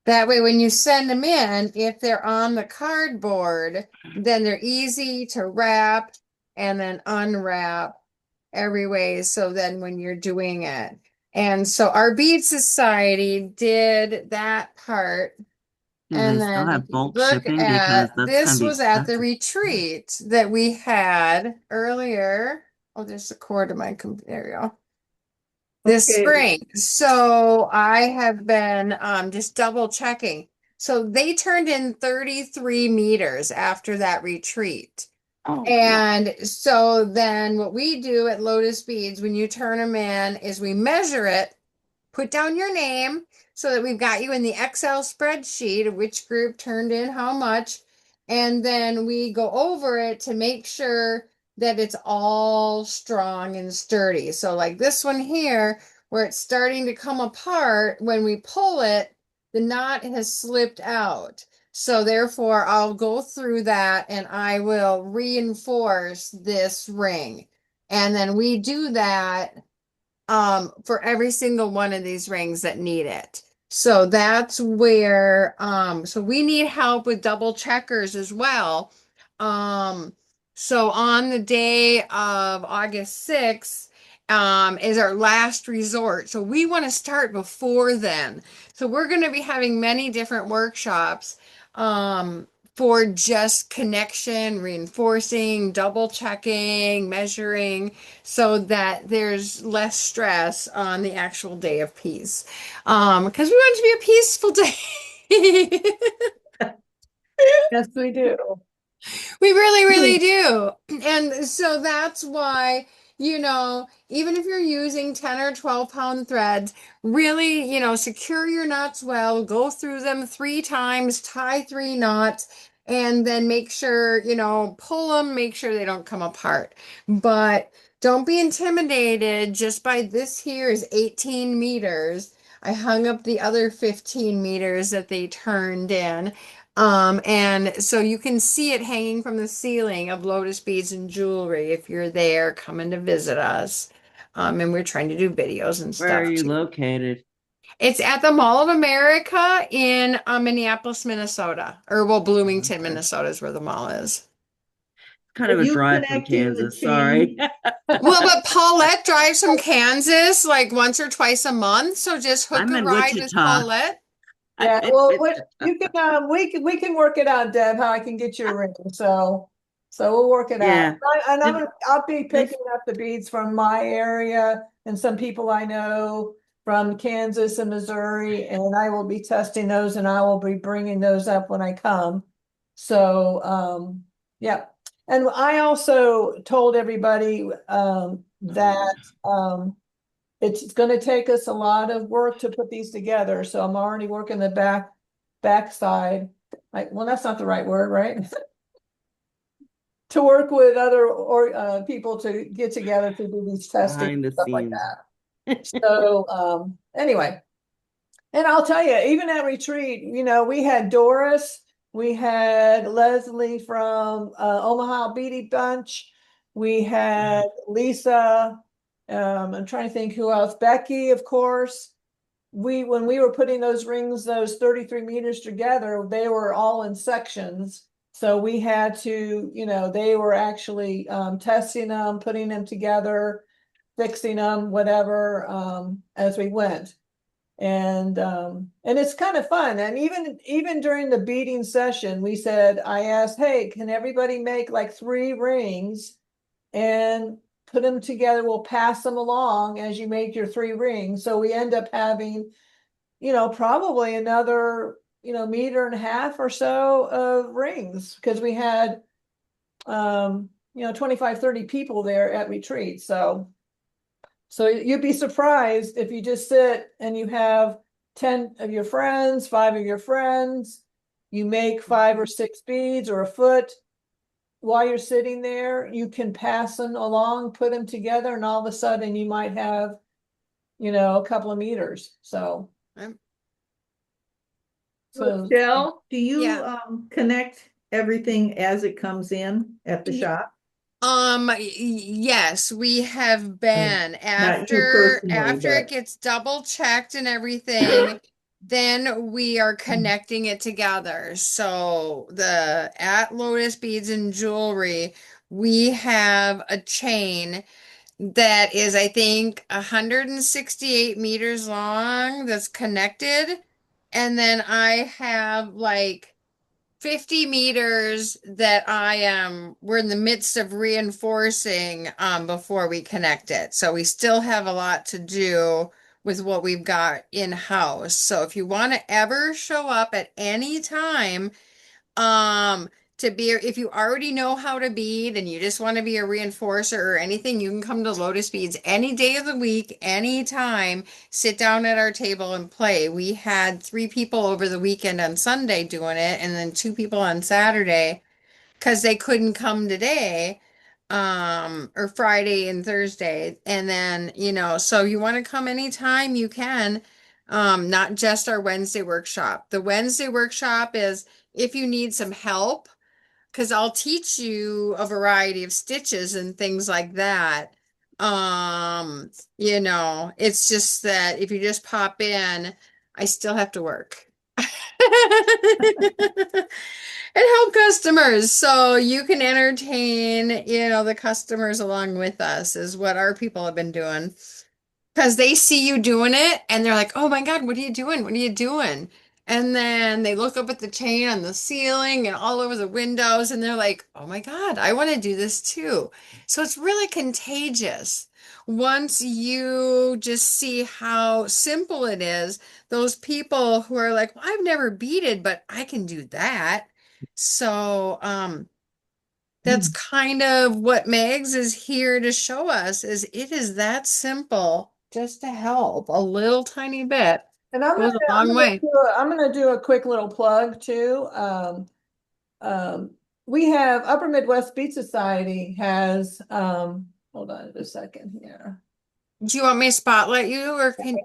That way, when you send them in, if they're on the cardboard, then they're easy to wrap and then unwrap every way. So then when you're doing it, And so our bead society did that part. Do they And still then if have you bulk look shipping? Because at, that's gonna this be was at the expensive. retreat that we had earlier. Oh, there's the cord of my computer. There you go. This Okay. spring. So I have been just double checking. So they turned in 33 meters after that retreat. Oh, wow. And so then what we do at Lotus Beads when you turn them in is we measure it, put down your name so that we've got you in the Excel spreadsheet of which group turned in how much. And then we go over it to make sure that it's all strong and sturdy. So, like this one here, where it's starting to come apart, when we pull it, the knot has slipped out. So, therefore, I'll go through that and I will reinforce this ring. And then we do that for every single one of these rings that need it. So that's where so we need help with double checkers as well. Um so on the day of August 6th is our last resort. So we want to start before then. So we're going to be having many different workshops um for just connection, reinforcing, double checking, measuring, so that there's less stress on the actual day of peace. Because we want it to be a peaceful day. Yes, we do. We really, really do. And so that's why, even if you're using 10 or 12-pound threads, really, secure your knots well, go through them 3 times, tie 3 knots, and then make sure, pull them, make sure they don't come apart. But don't be intimidated just by this here is 18 meters. I hung up the other 15 meters that they turned in. And so you can see it hanging from the ceiling of Lotus Beads and Jewelry if you're there coming to visit us. And we're trying to do videos and Where are stuff you too. located? It's at the Mall of America in Minneapolis, Minnesota, or well, Bloomington, Okay. Minnesota is where the mall is. Kind Are of a you drive from connecting the Kansas. Sorry. chain? Well, but Paulette drives from Kansas like once or twice a month, so just hook I'm a in ride with Wichita. Paulette. Yeah, I'm in well, what Wichita. you can we can work it out, Deb, how I can get you a ring. So we'll work it out. Yeah. I'll be If picking up the beads from my area and some people I know from Kansas and Missouri, and I will be testing those and I will be bringing those up when I come. So yeah. And I also told everybody that it's going to take us a lot of work to put these together. So I'm already working the backside. Well, that's not the right word, right? To work with other people to get together to do these testing behind the stuff like scenes. that. So anyway, and I'll tell you, even at retreat, we had Doris, we had Leslie from Omaha Beady Bunch, we had Lisa. I'm trying to think who else. Becky, of course. When we were putting those rings, those 33 meters together, they were all in sections. So we had to, they were actually testing them, putting them together, fixing them, whatever, as we went. And it's kind of fun. And even during the beading session, I asked, hey, can everybody make like 3 rings and put them together? We'll pass them along as you make your 3 rings. So we end up having, probably another, meter and a half or so of rings because we had, 25, 30 people there at retreat. So you'd be surprised if you just sit and you have 10 of your friends, 5 of your friends, you make 5 or 6 beads or a foot. While you're sitting there, you can pass them along, put them together, and all of a sudden you might have, a couple of meters. So, Um, so Michelle, do you Yeah. connect everything as it comes in at the shop? Yes, we have I mean, been not you after personally, after it but gets double checked and everything, then we are connecting it together. So the at Lotus Beads and Jewelry, we have a chain that is, I think, 168 meters long that's connected. And then I have like 50 meters that we're in the midst of reinforcing before we connect it. So we still have a lot to do with what we've got in-house. So if you want to ever show up at any time, um, if you already know how to bead and you just want to be a reinforcer or anything, you can come to Lotus Beads any day of the week, anytime, sit down at our table and play. We had 3 people over the weekend on Sunday doing it, and then 2 people on Saturday because they couldn't come today, or Friday and Thursday. And then, so you want to come anytime you can, not just our Wednesday workshop. The Wednesday workshop is if you need some help, because I'll teach you a variety of stitches and things like that. It's just that if you just pop in, I still have to work. And help customers so you can entertain, the customers along with us is what our people have been doing. Because they see you doing it and they're like, oh my God, what are you doing? What are you doing? And then they look up at the chain on the ceiling and all over the windows and they're like, oh my God, I want to do this too. So it's really contagious. Once you just see how simple it is, those people who are like, well, I've never beaded, but I can do that. So, that's kind of what Megs is here to show us is it is that simple just to help a little tiny bit And I'm gonna, goes a long way. I'm gonna do a quick little plug too. Um, we have Upper Midwest Beat Society has, hold on a second here. Do you want me to spotlight you or can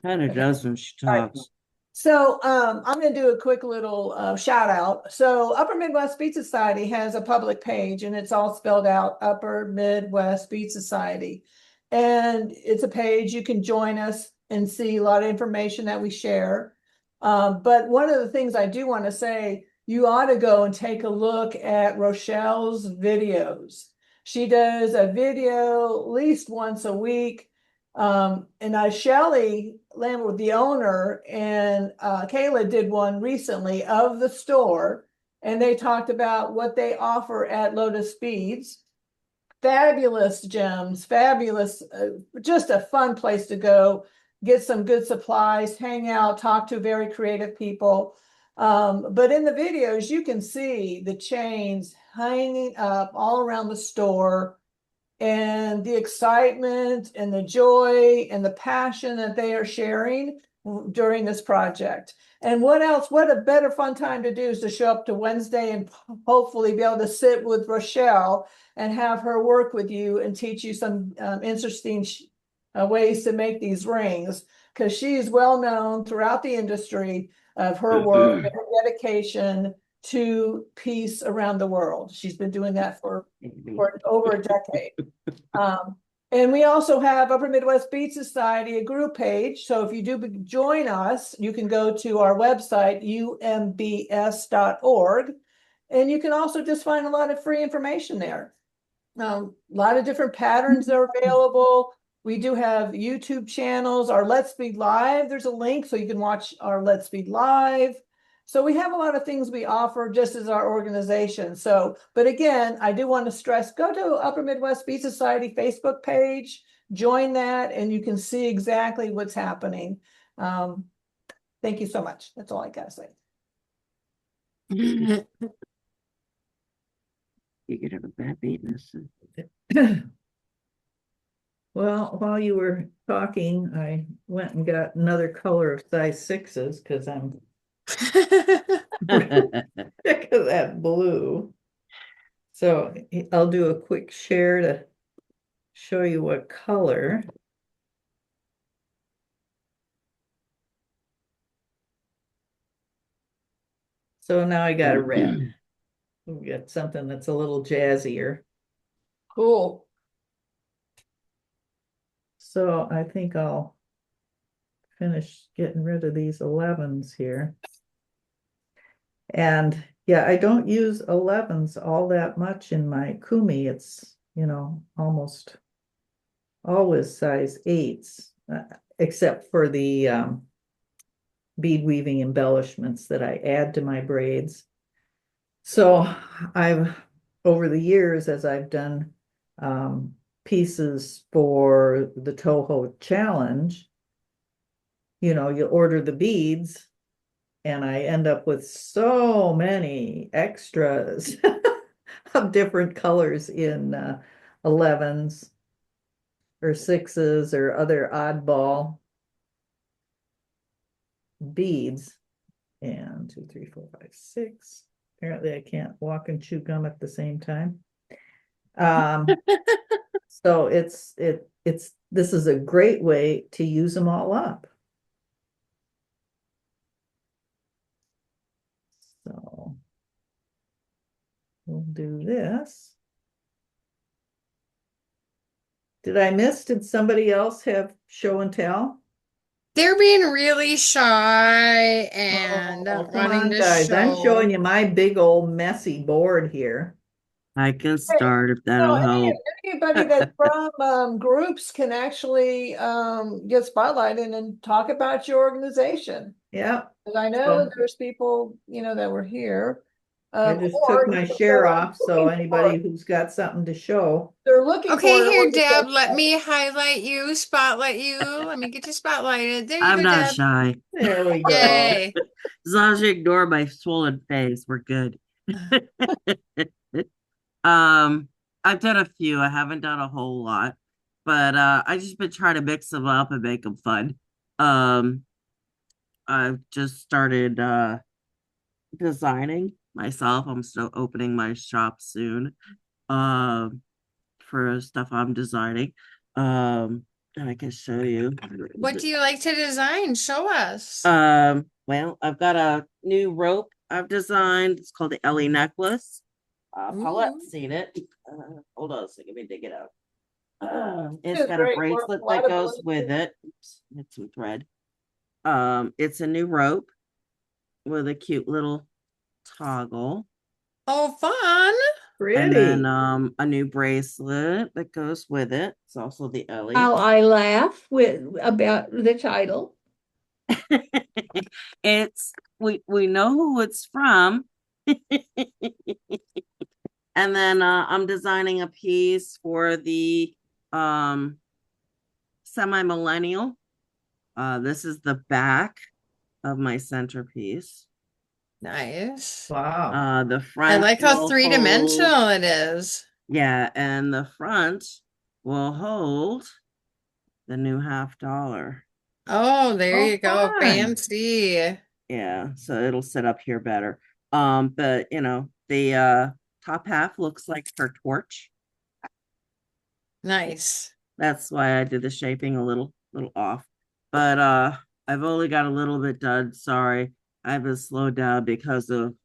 Kind of does when she talks. So I'm going to do a quick little shout out. So Upper Midwest Beat Society has a public page and it's all spelled out Upper Midwest Beat Society. And it's a page you can join us and see a lot of information that we share. But one of the things I do want to say, you ought to go and take a look at Rochelle's videos. She does a video at least once a week. And Shelly Lambert, the owner, and Kayla did one recently of the store, and they talked about what they offer at Lotus Beads. Fabulous gems, fabulous, just a fun place to go, get some good supplies, hang out, talk to very creative people. But in the videos, you can see the chains hanging up all around the store and the excitement and the joy and the passion that they are sharing during this project. And what else? What a better fun time to do is to show up to Wednesday and hopefully be able to sit with Rochelle and have her work with you and teach you some interesting ways to make these rings, because she's well known throughout the industry of her work and her dedication to peace around the world. She's been doing that for over a decade. And we also have Upper Midwest Bead Society, a group page. So if you do join us, you can go to our website, umbs.org. And you can also just find a lot of free information there. A lot of different patterns are available. We do have YouTube channels, our Let's Bead Live. There's a link so you can watch our Let's Bead Live. So we have a lot of things we offer just as our organization. So, but again, I do want to stress, go to Upper Midwest Bead Society Facebook page, join that, and you can see exactly what's happening. Thank you so much. That's all I got to say. You could have a bad beatness. Well, while you were talking, I went and got another color of size 6s because I'm sick of that blue. So I'll do a quick share to show you what color. So now I got a red. We got something that's a little jazzier. Cool. So I think I'll finish getting rid of these 11s here. And yeah, I don't use 11s all that much in my kumi. It's almost always size 8s, except for the bead weaving embellishments that I add to my braids. So I've, over the years, as I've done pieces for the Toho challenge, you order the beads and I end up with so many extras of different colors in 11s or 6s or other oddball beads. And 2, 3, 4, 5, 6. Apparently I can't walk and chew gum at the same time. So this is a great way to use them all up. So we'll do this. Did somebody else have show and tell? They're being really shy and Oh, not come wanting on, to guys. I'm showing show. you my big old messy board here. I can Hey, start if no, that'll help. anybody that's from groups can actually get spotlighted and talk about your organization. Yeah. 'Cause I know So there's people, that were here. I just took Or my share off, so looking for anybody it. who's got something to show. They're looking Okay, for an here, Deb, let organization. me highlight you, spotlight you. Let me get you spotlighted. There you I'm go, not Deb. shy. There we go. Yay. As long as you ignore my swollen face, we're good. Um, I've done a few. I haven't done a whole lot, but I just been trying to mix them up and make them fun. Um, I've just started designing myself. I'm still opening my shop soon. Um, for stuff I'm designing. And I can show you. What do you like to design? Show us. Well, I've got a new rope I've designed. It's called the Ellie necklace. Ooh, Paulette's seen it. Hold on a second, let me dig it out. It's It's got a great work, bracelet a that lot of goes bling. with it. Oops, hit some thread. It's a new rope with a cute little toggle. oh, fun. And then Pretty. a new bracelet that goes with it. It's also the Ellie. How I laugh with about the title. It's we know who it's from. And then I'm designing a piece for the semi-millennial. This is the back of my centerpiece. Nice. Wow. The I front like how will hold, three-dimensional it is. yeah, and the front will hold the new $50. Oh, there Oh, you go. fun. Fancy. Yeah, so it'll sit up here better. But the top half looks like her torch. Nice. That's why I did the shaping a little off. But I've only got a little bit done. Sorry. I've been slowed down because of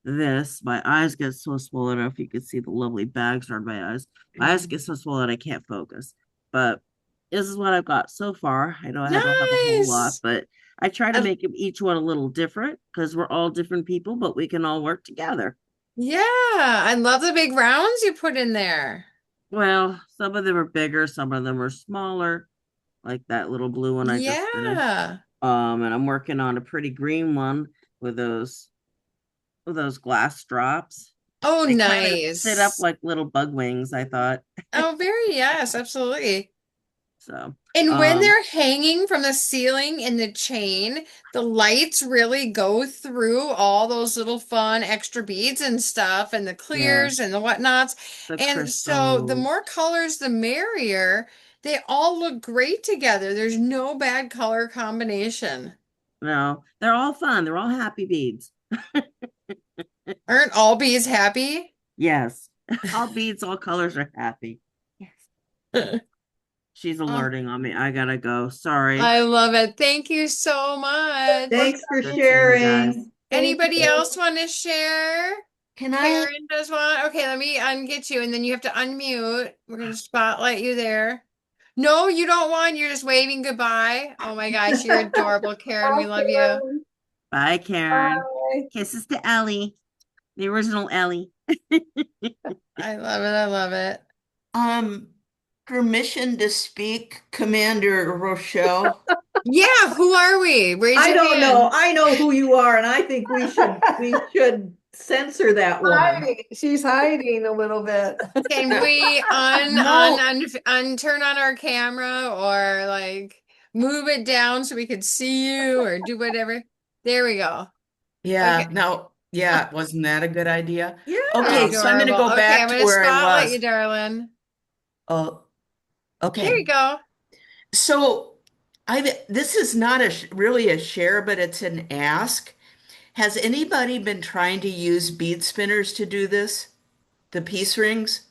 this. My eyes get so swollen. I don't know if you can see the lovely bags around my eyes. My eyes get so swollen I can't focus. But this is what I've got so far. I know I don't have a whole lot, Nice. but I try to I, make each one a little different because we're all different people, but we can all work together. yeah, I love the big rounds you put in there. Well, some of them are bigger, some of them are smaller, like that little blue one I just finished. Yeah. And I'm working on a pretty green one with those glass drops. Oh, They kind of sit up nice. like little bug wings, I thought. Oh, very, yes, absolutely. So, And when um, they're hanging from the ceiling in the chain, the lights really go through all those little fun extra beads and stuff and the yeah, clears and the whatnots. the And so the crystals. more colors, the merrier. They all look great together. There's no bad color combination. No, they're all fun. They're all happy beads. Aren't all bees happy? Yes. All beads, all colors are happy. Yes. She's Oh, alerting on me. I gotta go. Sorry I love it. Thank you so much. Thanks for for seeing you guys. sharing. Thank Anybody you. else want to share? Can I? Karen does one. Okay, let me unget you, and then you have to unmute. We're gonna spotlight you there. No, you don't want. You're just waving goodbye. Oh my gosh, you're adorable, Karen. We love you. Okay, Bye, Karen. bye. Kisses to Ellie, the original Ellie. I love it. I love it. Um, permission to speak, Commander Rochelle. Yeah, who are we? Raise I your don't know. hand. I know who you are, and I think we should censor that woman. Hiding. She's hiding a little bit. Can we No, turn on our camera or like move it down so we could see you or do whatever? There we go. Okay. yeah, no, yeah, wasn't that a good idea? Okay, Yeah. so I'm going to Adorable. go Okay, I'm back to gonna where I spotlight you, was. darling. Oh, There you okay. go. So this is not really a share, but it's an ask. Has anybody been trying to use bead spinners to do this? The peace rings?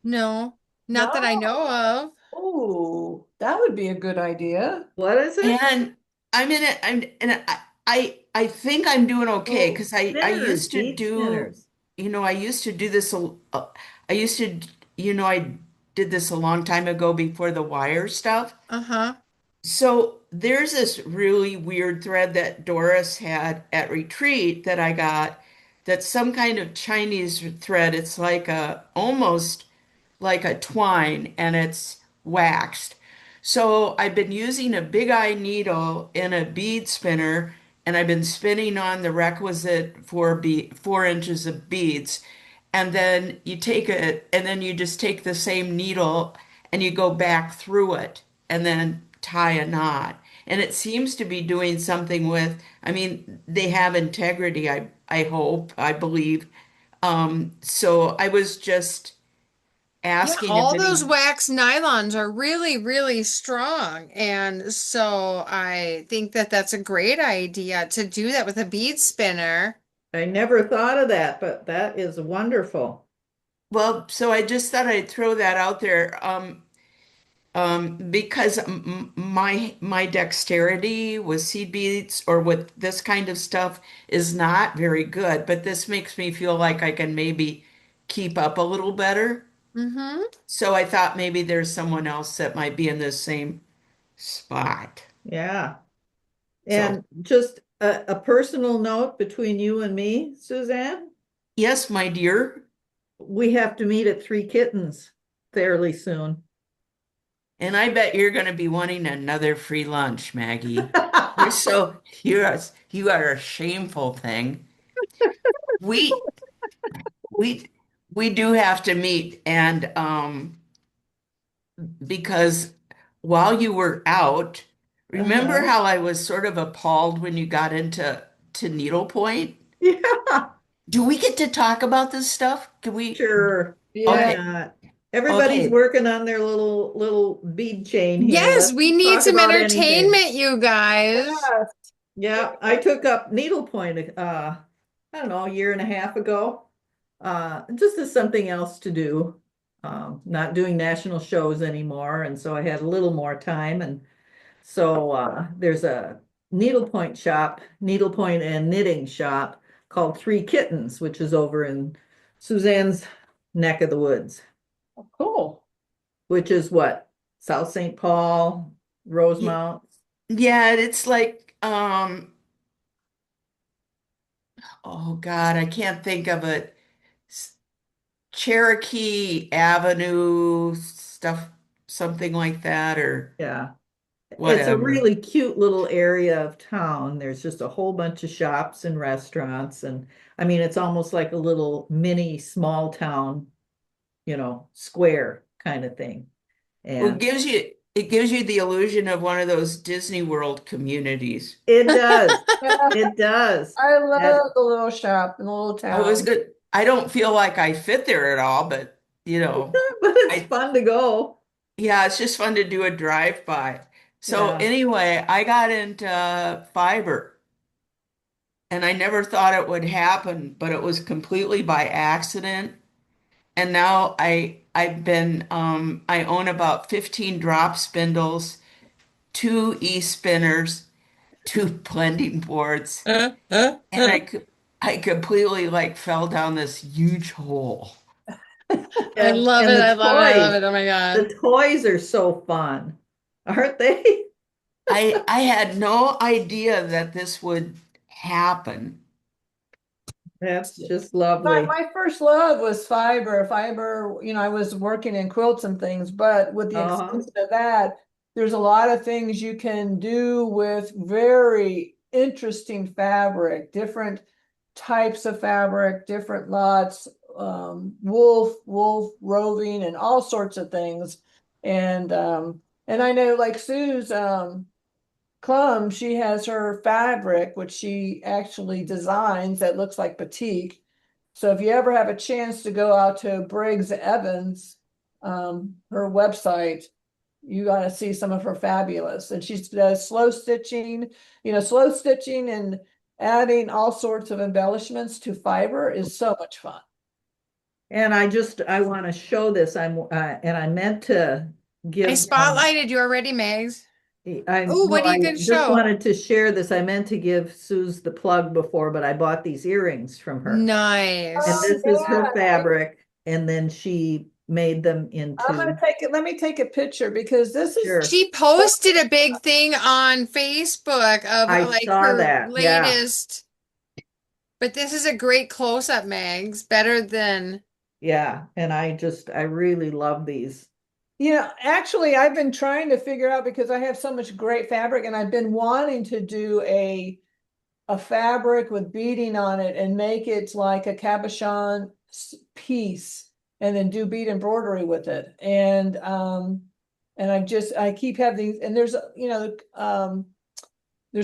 No, not that I No. know of. Oh, that would be a good idea. What is it? And I'm in it. I think I'm doing okay Oh, because I spinners, used to bead do, spinners. I used to do this. I used to, I did this a long time ago before the wire stuff. Uh-huh. So there's this really weird thread that Doris had at retreat that I got that's some kind of Chinese thread. It's like almost like a twine and it's waxed. So I've been using a big eye needle in a bead spinner and I've been spinning on the requisite 4 inches of beads. And then you take it and then you just take the same needle and you go back through it and then tie a knot. And it seems to be doing something with, I mean, they have integrity, I hope, I believe. So I was just Yeah, asking if all those any, wax nylons are really, really strong. And so I think that that's a great idea to do that with a bead spinner. I never thought of that, but that is wonderful. well, so I just thought I'd throw that out there. Because my dexterity with seed beads or with this kind of stuff is not very good, but this makes me feel like I can maybe keep up a little better. Mm-hmm. So I thought maybe there's someone else that might be in the same spot. Yeah. So, And just a personal note between you and me, Suzanne, yes, my dear. we have to meet at Three Kittens fairly soon. And I bet you're going to be wanting another free lunch, Maggie. You are a shameful thing. We we we do have to meet and because while you were out, remember Uh-huh. how I was sort of appalled when you got into needlepoint? Yeah, Do we get to talk about this stuff? Can we? sure. Why Yeah. Okay. not? Everybody's Okay. working on their little bead chain here. Yes, Let's we need talk some about anything. entertainment, you guys. Yes. Yeah, I took up needlepoint I don't know, a year and a half ago. Just as something else to do. Not doing national shows anymore, and so I had a little more time. And so there's a needlepoint shop, needlepoint and knitting shop called Three Kittens, which is over in Suzanne's neck of the woods, Cool. which is what? South St. Paul, Y- Rosemount. Yeah, it's like oh God, I can't think of it. S- Cherokee Avenue stuff, something like that, or Yeah. It's a whatever. really cute little area of town. There's just a whole bunch of shops and restaurants. And I mean, it's almost like a little mini small town, square kind of thing. Well, And it gives you the illusion of one of those Disney World communities. it does. Yeah, It does. I That, love the little shop in the little I was town. good. I don't feel like I fit there at all, but but it's I fun to go. yeah, it's just fun to do a drive-by. So Yeah. anyway, I got into fiber and I never thought it would happen, but it was completely by accident. And now I own about 15 drop spindles, two e-spinners, two blending boards, and I completely like fell down this huge hole. I And love and it. the I love it. I love toys, it. Oh my God. the toys are so fun, aren't they? I had no idea that this would happen. That's just My, lovely. my first love was fiber. Fiber, I was working in quilts and things, but with the Uh-huh. extension of that, there's a lot of things you can do with very interesting fabric, different types of fabric, different lots, wool roving and all sorts of things. And I know like Sue's Clum, she has her fabric, which she actually designs that looks like batik. So if you ever have a chance to go out to Briggs Evans, her website, you got to see some of her fabulous. And she does slow stitching and adding all sorts of embellishments to fiber is so much fun. And I want to show this. And I meant to I give, spotlighted you already, Megs. Oh, no, what are I you going to just show? wanted to share this. I meant to give Suze the plug before, but I bought these earrings from her. And Nice. this is her fabric, and then she made them I'm gonna into, take it. Let me take a picture because this is sure. She posted a big thing on Facebook of I like saw her that. Yeah. latest, but this is a great close-up, Megs. Better than Yeah. And I really love these. Actually, I've been trying to figure out because I have so much great fabric and I've been wanting to do a fabric with beading on it and make it like a cabochon piece and then do bead embroidery with it. And I keep having these and there's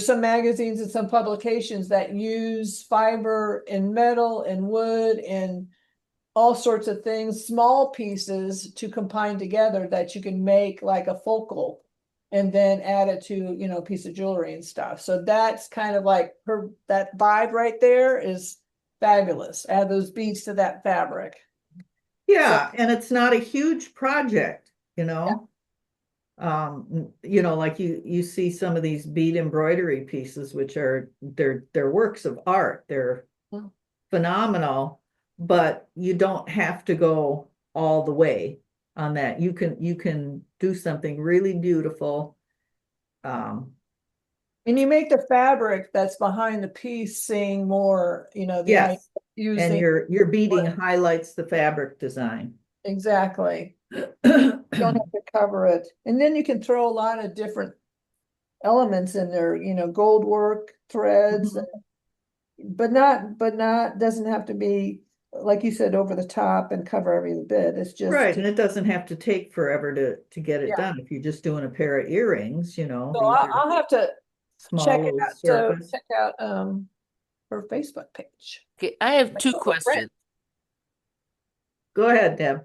some magazines and some publications that use fiber and metal and wood and all sorts of things, small pieces to combine together that you can make like a focal and then add it to, a piece of jewelry and stuff. So that's kind of like that vibe right there is fabulous. Add those beads to that fabric. So Yeah. And it's not a huge project, yeah, like you see some of these bead embroidery pieces, which are they're works of art. They're yeah. phenomenal, but you don't have to go all the way on that. You can do something really beautiful. And you make the fabric that's behind the piece seeing more, the idea Yes, and using your beading highlights the fabric design. exactly. Don't have to cover it. And then you can throw a lot of different elements in there, gold work, threads, Mhm. but not doesn't have to be, like you said, over the top and cover every bit. It's Right, just, and it doesn't have to take forever to get it yeah. done. If you're just doing a pair of earrings, So these I'll, are I'll have to check small it little out. So surface. check out her Facebook page. Okay, I have two Oh, great. questions. Go ahead, Deb.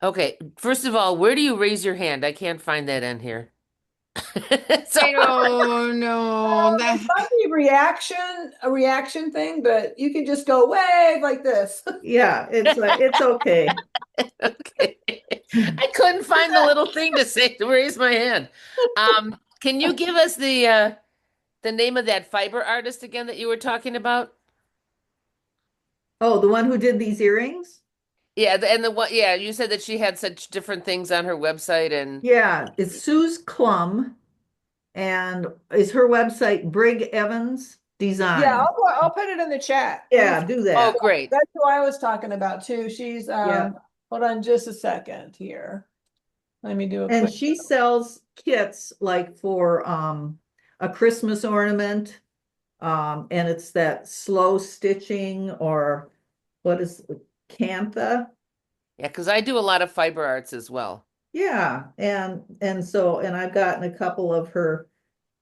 Okay, first of all, where do you raise your hand? I can't find that in here. So, I don't know It that. might be a reaction thing, but you can just go wave like this. Yeah, it's okay. okay. I couldn't find the little thing to say to raise my hand. Can you give us the name of that fiber artist again that you were talking about? Oh, the one who did these earrings? Yeah, and the one, yeah, you said that she had such different things on her website and Yeah, it's Sue's Clum, and is her website Brig Evans Yeah, Design. I'll put it in the chat. Let me. Yeah, do oh, that. great. That's who I was talking about too. She's Yeah. hold on just a second here. Let me do a And quick. she sells kits like for a Christmas ornament. And it's that slow stitching or what is cantha? Yeah, because I do a lot of fiber arts as well. Yeah, and I've gotten a couple of her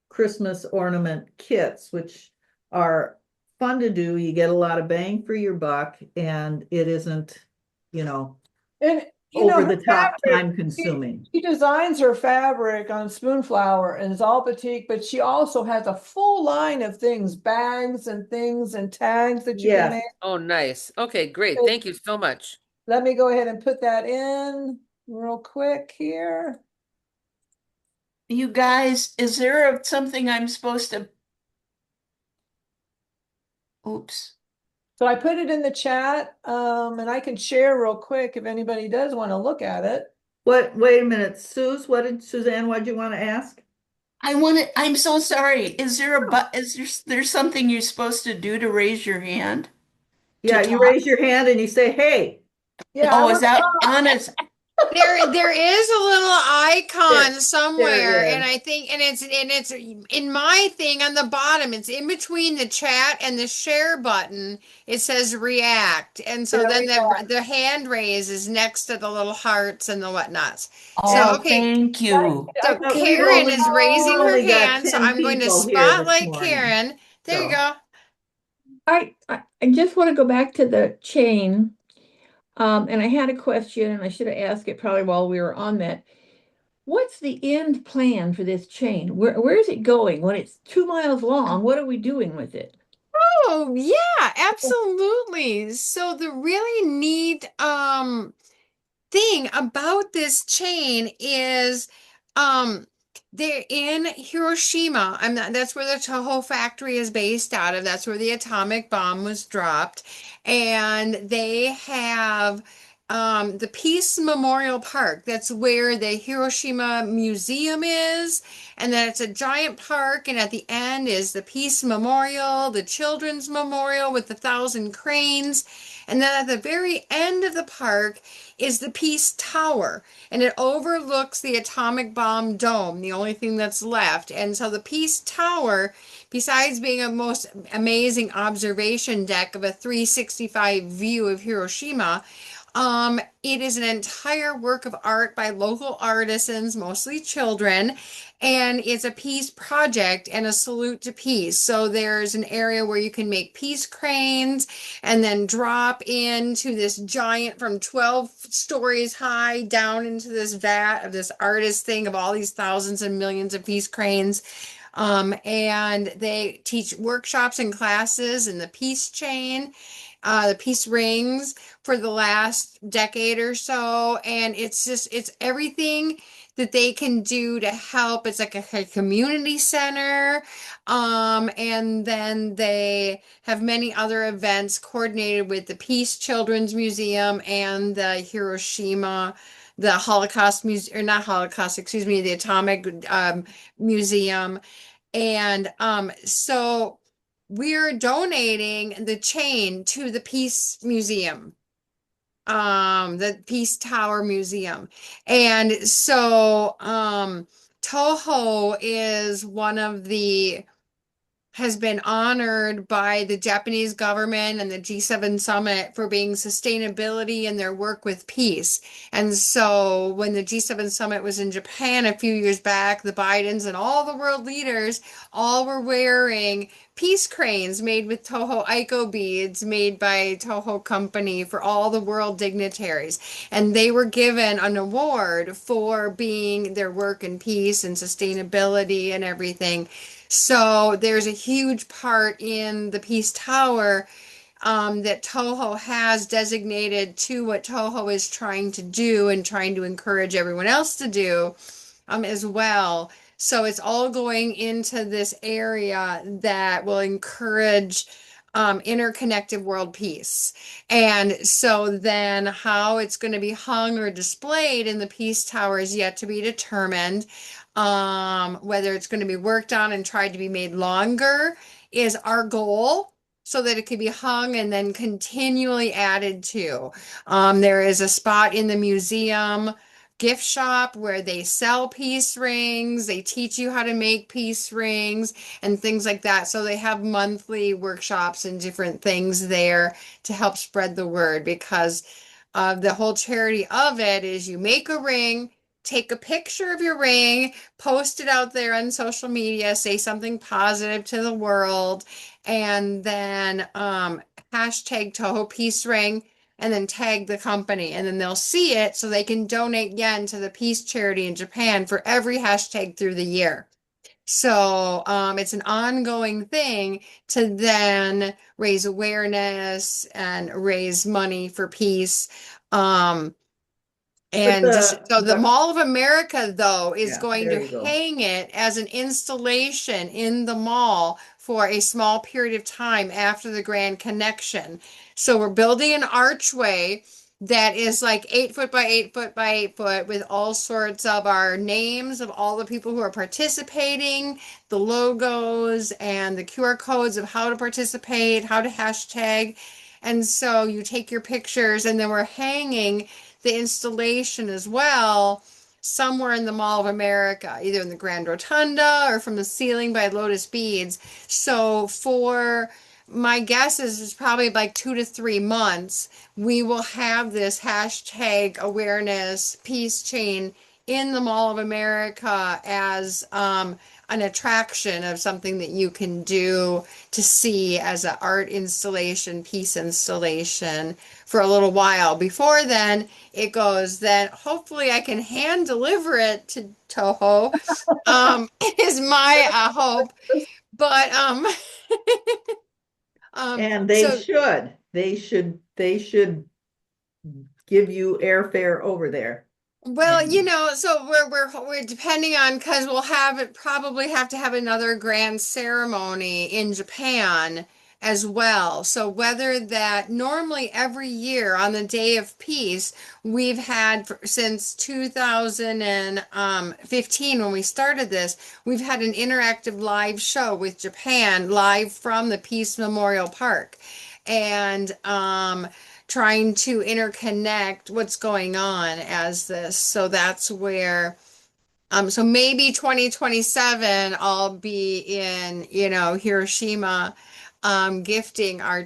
Christmas ornament kits, which are fun to do. You get a lot of bang for your buck, and it isn't, you know, And over her the top fabric, time consuming. she designs her fabric on Spoonflower and it's all batik, but she also has a full line of things, bags and things and tags that you can Yes. make. Oh, nice. Okay, great. Thank you so much. Let me go ahead and put that in real quick here. You guys, is there something I'm supposed to? Oops. So I put it in the chat, and I can share real quick if anybody does want to look at it. Wait a minute, Suzanne, what did you want to ask? I'm so sorry. Is there a but is there's something you're supposed to do to raise your hand? Yeah, you talk. raise your hand and you say, hey. Yeah, I Oh, is want that honest? There is a little icon There somewhere, and is. I think, and it's in my thing on the bottom. It's in between the chat and the share button. It says react, and so there then we go. the hand raise is next to the little hearts and the whatnots. So Oh, okay, thank you. I so think But Karen is we've raising her only got hand, so 10 I'm going to people here this spotlight morning. Karen. There you So, go. I just want to go back to the chain. And I had a question, and I should have asked it probably while we were on that. What's the end plan for this chain? Where is it going? When it's 2 miles long, what are we doing with it? Oh, yeah, absolutely. So the really neat thing about this chain is um they're in Hiroshima. I'm not, that's where the Toho factory is based out of. That's where the atomic bomb was dropped. And they have the Peace Memorial Park. That's where the Hiroshima Museum is. And then it's a giant park, and at the end is the Peace Memorial, the Children's Memorial with the 1,000 cranes. And then at the very end of the park is the Peace Tower, and it overlooks the atomic bomb dome, the only thing that's left. And so the Peace Tower, besides being a most amazing observation deck of a 365 view of Hiroshima, it is an entire work of art by local artisans, mostly children, and it's a peace project and a salute to peace. So there's an area where you can make peace cranes and then drop into this giant from 12 stories high down into this vat of this artist thing of all these thousands and millions of peace cranes. And they teach workshops and classes in the peace chain, the peace rings for the last decade or so. And it's everything that they can do to help. It's like a community center. And then they have many other events coordinated with the Peace Children's Museum and the Hiroshima, the Holocaust Museum, or not Holocaust, excuse me, the Atomic Museum. And so we're donating the chain to the Peace Museum, the Peace Tower Museum. And so Toho is one of the has been honored by the Japanese government and the G7 summit for being sustainability in their work with peace. And so when the G7 summit was in Japan a few years back, the Bidens and all the world leaders all were wearing peace cranes made with Toho Aiko beads made by Toho Company for all the world dignitaries. And they were given an award for being their work in peace and sustainability and everything. So there's a huge part in the Peace Tower that Toho has designated to what Toho is trying to do and trying to encourage everyone else to do as well. So it's all going into this area that will encourage interconnected world peace. And so then how it's going to be hung or displayed in the Peace Tower is yet to be determined. Whether it's going to be worked on and tried to be made longer is our goal so that it could be hung and then continually added to. There is a spot in the museum gift shop where they sell peace rings. They teach you how to make peace rings and things like that. So they have monthly workshops and different things there to help spread the word, because the whole charity of it is you make a ring, take a picture of your ring, post it out there on social media, say something positive to the world, and then hashtag Toho Peace Ring, and then tag the company, and then they'll see it so they can donate yen to the peace charity in Japan for every hashtag through the year. So it's an ongoing thing to then raise awareness and raise money for peace. Um, but and just so the the, Mall of America, though, is yeah, going there to you go. hang it as an installation in the mall for a small period of time after the Grand Connection. So we're building an archway that is like 8 foot by 8 foot by 8 foot with all sorts of our names of all the people who are participating, the logos and the QR codes of how to participate, how to hashtag. And so you take your pictures, and then we're hanging the installation as well somewhere in the Mall of America, either in the Grand Rotunda or from the ceiling by Lotus Beads. So for my guess is it's probably like 2 to 3 months, we will have this hashtag awareness peace chain in the Mall of America as an attraction of something that you can do to see as an art installation, piece installation for a little while. Before then, it goes, then hopefully I can hand deliver it to Toho, is my hope. But And so they should give you airfare over there. well, And so we're depending on, because we'll have it, probably have to have another grand ceremony in Japan as well. So whether that, normally every year on the Day of Peace, we've had since 2015 when we started this, we've had an interactive live show with Japan live from the Peace Memorial Park. And trying to interconnect what's going on as this. So that's where, so maybe 2027 I'll be in, Hiroshima, gifting our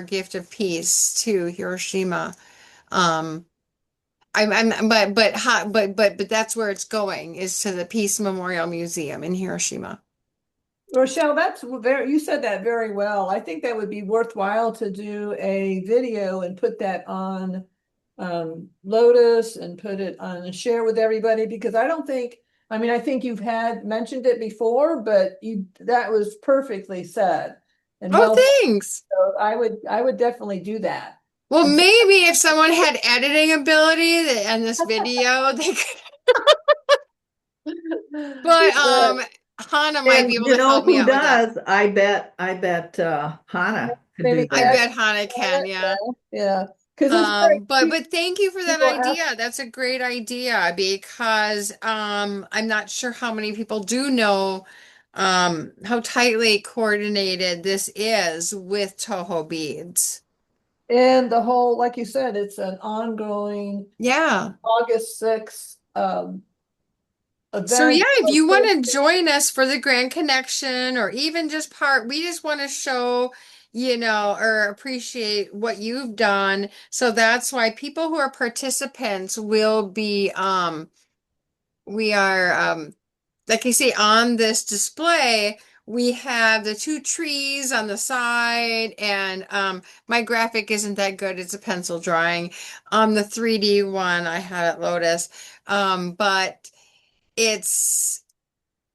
gift of peace to Hiroshima. Um, but that's where it's going, is to the Peace Memorial Museum in Hiroshima. Rochelle, you said that very well. I think that would be worthwhile to do a video and put that on Lotus and put it on and share with everybody, because I think you've had mentioned it before, but that was perfectly said and Oh, well done. thanks. So I would definitely do that. Well, And maybe if someone had editing ability and this video, they could. But but Hannah might be and able you to know help me who out with that. does? I bet Hannah could do maybe I that. bet Hannah can, yeah. yeah, because it's great. But thank you for that People ask. idea. That's a great idea, because I'm not sure how many people do know how tightly coordinated this is with Toho beads. And the whole, like you said, it's an ongoing Yeah. August 6th So yeah, event. if you want to join us for the Grand Connection, or even just we just want to show, or appreciate what you've done. So that's why people who are participants will be, we are, like I say, on this display, we have the two trees on the side, and my graphic isn't that good. It's a pencil drawing. The 3D one I had at Lotus. But it's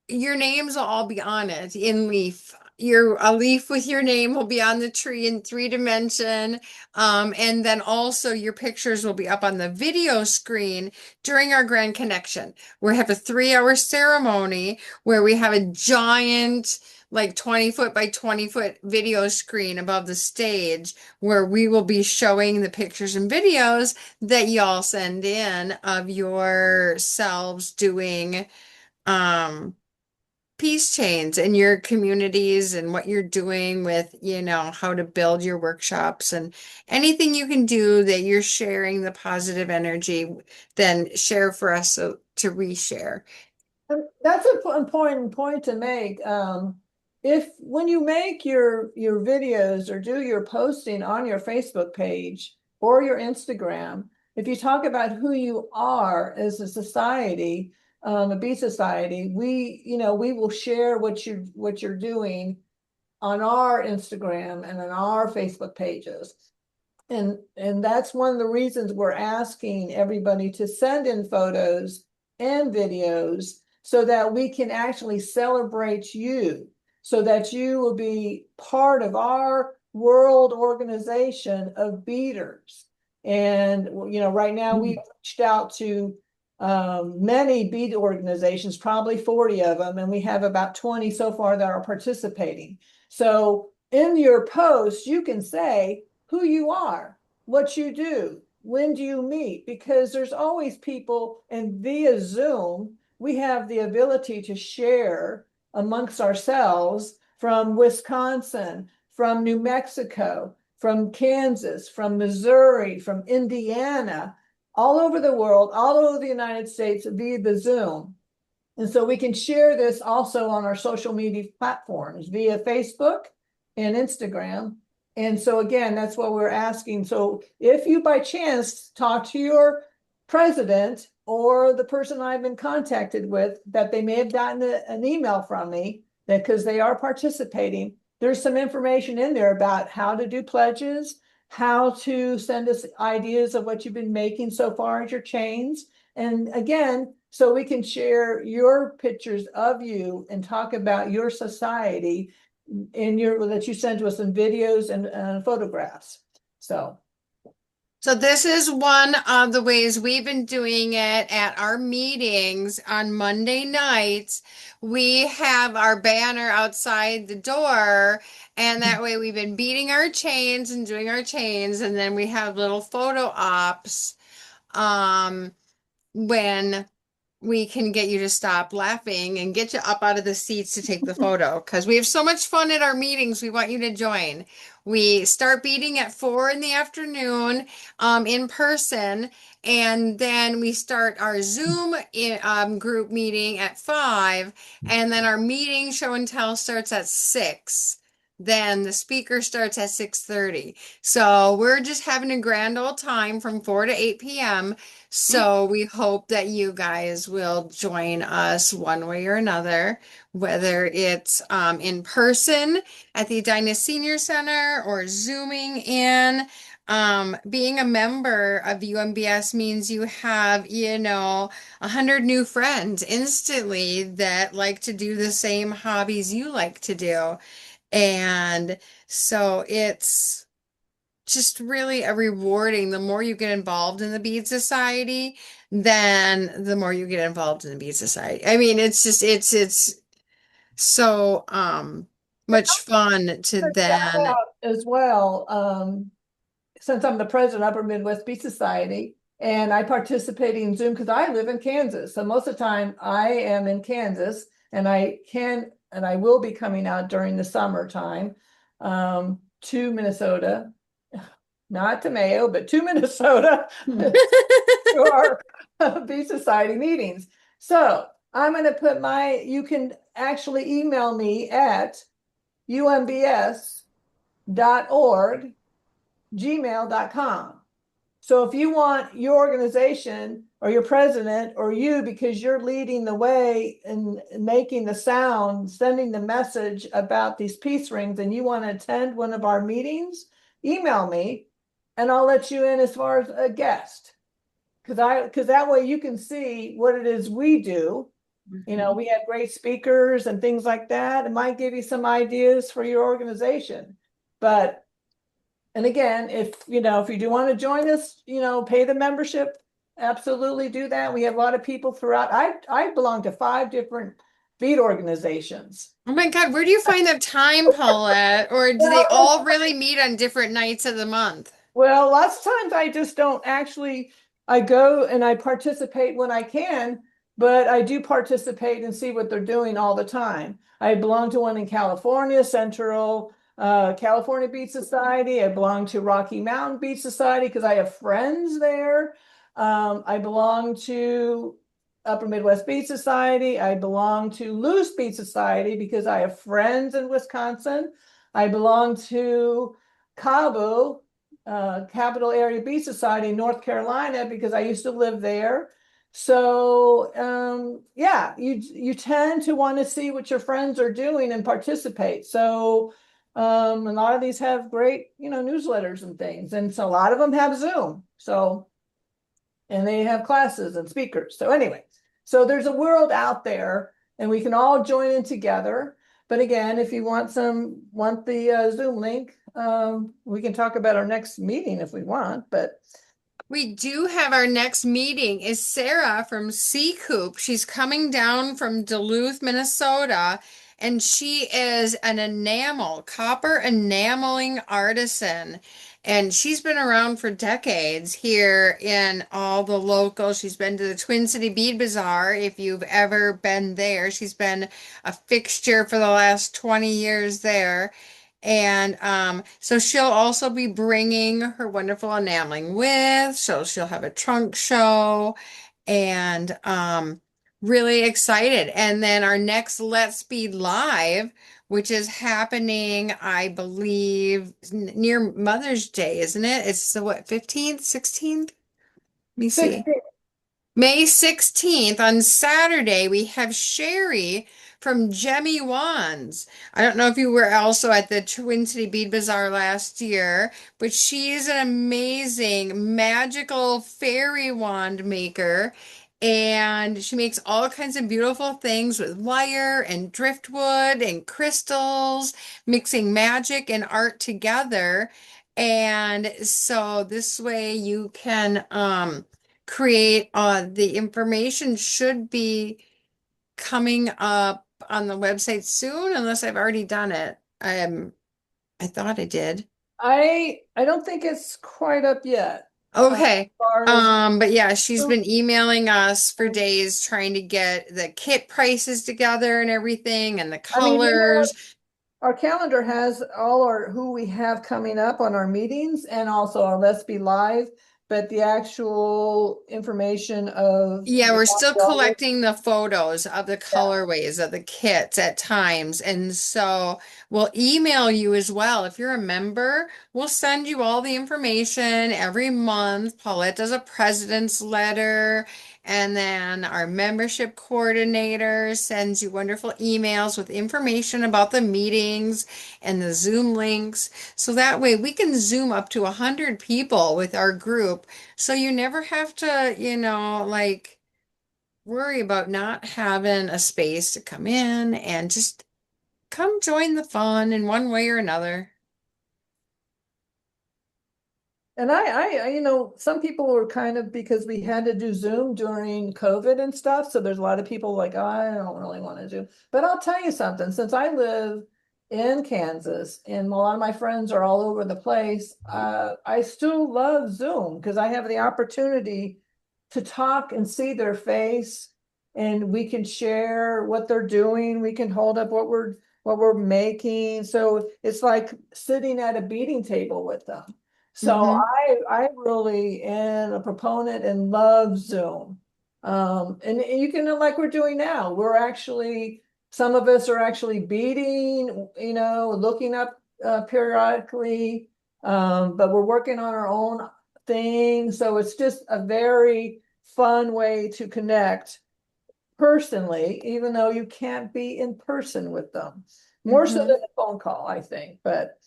your names will all be on it in leaf. A leaf with your name will be on the tree in 3 dimension. And then also your pictures will be up on the video screen during our Grand Connection. We have a 3 hour ceremony where we have a giant, like 20 foot by 20 foot video screen above the stage, where we will be showing the pictures and videos that y'all send in of yourselves doing peace chains in your communities, and what you're doing with, how to build your workshops, and anything you can do that you're sharing the positive energy, then share for us to reshare. That's an important point to make. If when you make your videos or do your posting on your Facebook page or your Instagram, if you talk about who you are as a society, a bee society, we will share what you're doing on our Instagram and on our Facebook pages. And that's one of the reasons we're asking everybody to send in photos and videos so that we can actually celebrate you, so that you will be part of our world organization of beaders. And right now we've reached out to many bead organizations, probably 40 of them, and we have about 20 so far that are participating. So in your post, you can say who you are, what you do, when do you meet, because there's always people, and via Zoom, we have the ability to share amongst ourselves from Wisconsin, from New Mexico, from Kansas, from Missouri, from Indiana, all over the world, all over the United States via the Zoom. And so we can share this also on our social media platforms via Facebook and Instagram. And so again, that's what we're asking. So if you by chance talk to your president or the person I've been contacted with, that they may have gotten an email from me, that because they are participating, there's some information in there about how to do pledges, how to send us ideas of what you've been making so far as your chains. And again, so we can share your pictures of you and talk about your society in your that you send to us in videos and photographs. So this is one of the ways we've been doing it at our meetings on Monday nights. We have our banner outside the door, and that way we've been beating our chains and doing our chains, and then we have little photo ops when we can get you to stop laughing and get you up out of the seats to take the photo because we have so much fun at our meetings. We want you to join. We start beating at 4 in the afternoon in person, and then we start our Zoom group meeting at 5, and then our meeting show and tell starts at 6. Then the speaker starts at 6:30. So we're just having a grand old time from 4 to 8 p.m. So we hope that you guys will join us one way or another, whether it's in person at the Edina Senior Center or Zooming in. Being a member of UMBS means you have, 100 new friends instantly that like to do the same hobbies you like to do. And so it's just really a rewarding. The more you get involved in the Bead Society, then the more you get involved in the Bead Society. I mean, it's so much fun to shout then. out as well. Since I'm the president of Upper Midwest Beach Society, and I participate in Zoom because I live in Kansas. So most of the time I am in Kansas, and I will be coming out during the summertime to Minnesota, not to Mayo, but to Minnesota to our Beach Society meetings. So I'm going to put you can actually email me at umbs.org gmail.com. So if you want your organization or your president or you, because you're leading the way and making the sound, sending the message about these peace rings, and you want to attend one of our meetings, email me and I'll let you in as far as a guest. Because that way you can see what it is we do. We have great speakers and things like that. It might give you some ideas for your organization. And again, if you do want to join us, pay the membership, absolutely do that. We have a lot of people throughout. I belong to 5 different bead organizations. Oh my God, where do you find the time, Paulette? Or do they all really meet on different nights of the month? Well, lots of times I just don't I go and I participate when I can, but I do participate and see what they're doing all the time. I belong to one in California, Central California Beach Society. I belong to Rocky Mountain Beach Society because I have friends there. I belong to Upper Midwest Beach Society. I belong to Loose Beach Society because I have friends in Wisconsin. I belong to Cabo, Capital Area Beach Society in North Carolina because I used to live there. So yeah, you tend to want to see what your friends are doing and participate. So a lot of these have great, newsletters and things. And so a lot of them have Zoom. So, and they have classes and speakers. So anyway, so there's a world out there and we can all join in together. But again, if you want the Zoom link, we can talk about our next meeting if we want, but We do have our next meeting is Sarah from Sea Coop. She's coming down from Duluth, Minnesota, and she is an copper enameling artisan. And she's been around for decades here in all the locals. She's been to the Twin City Bead Bazaar. If you've ever been there, she's been a fixture for the last 20 years there. And so she'll also be bringing her wonderful enameling with, so she'll have a trunk show and really excited. And then our next Let's Be Live, which is happening, I believe, near Mother's Day, isn't it? It's the what, 15th, 16th? Let me see. 16. May 16th on Saturday, we have Sherry from Jemmy Wands. I don't know if you were also at the Twin City Bead Bazaar last year, but she is an amazing magical fairy wand maker. And she makes all kinds of beautiful things with wire and driftwood and crystals, mixing magic and art together. And so this way you can create the information should be coming up on the website soon, unless I've already done it. I thought I did. I don't think it's quite up yet. As Okay. far as But yeah, she's been emailing us for days trying to get the kit prices together and everything and the I mean, we have, colors. our calendar has all our who we have coming up on our meetings and also our Let's Be Live, but the actual information of Yeah, the we're still wellness, collecting the photos of the yeah. colorways of the kits at times. And so we'll email you as well. If you're a member, we'll send you all the information every month. Paulette does a president's letter, and then our membership coordinator sends you wonderful emails with information about the meetings and the Zoom links. So that way we can Zoom up to 100 people with our group. So you never have to, like worry about not having a space to come in and just come join the fun in one way or another. And some people were kind of because we had to do Zoom during COVID and stuff. So there's a lot of people like, oh, I don't really want to do. But I'll tell you something, since I live in Kansas and a lot of my friends are all over the place, I still love Zoom because I have the opportunity to talk and see their face and we can share what they're doing. We can hold up what we're making. So it's like sitting at a beading table with them. So Mm-hmm. I really am a proponent and love Zoom. And you can, like we're doing now, some of us are actually beading, looking up periodically, but we're working on our own thing. So it's just a very fun way to connect personally, even though you can't be in person with them. More so Mm-hmm. than a phone call, I think. But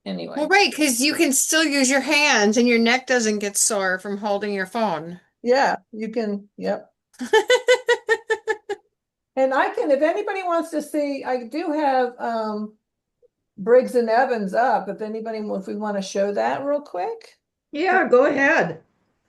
anyway. Well, right, because you can still use your hands and your neck doesn't get sore from holding your phone. Yeah, you can, yep. And I can, if anybody wants to see, I do have Briggs and Evans up, if we want to show that real quick. Yeah, go ahead.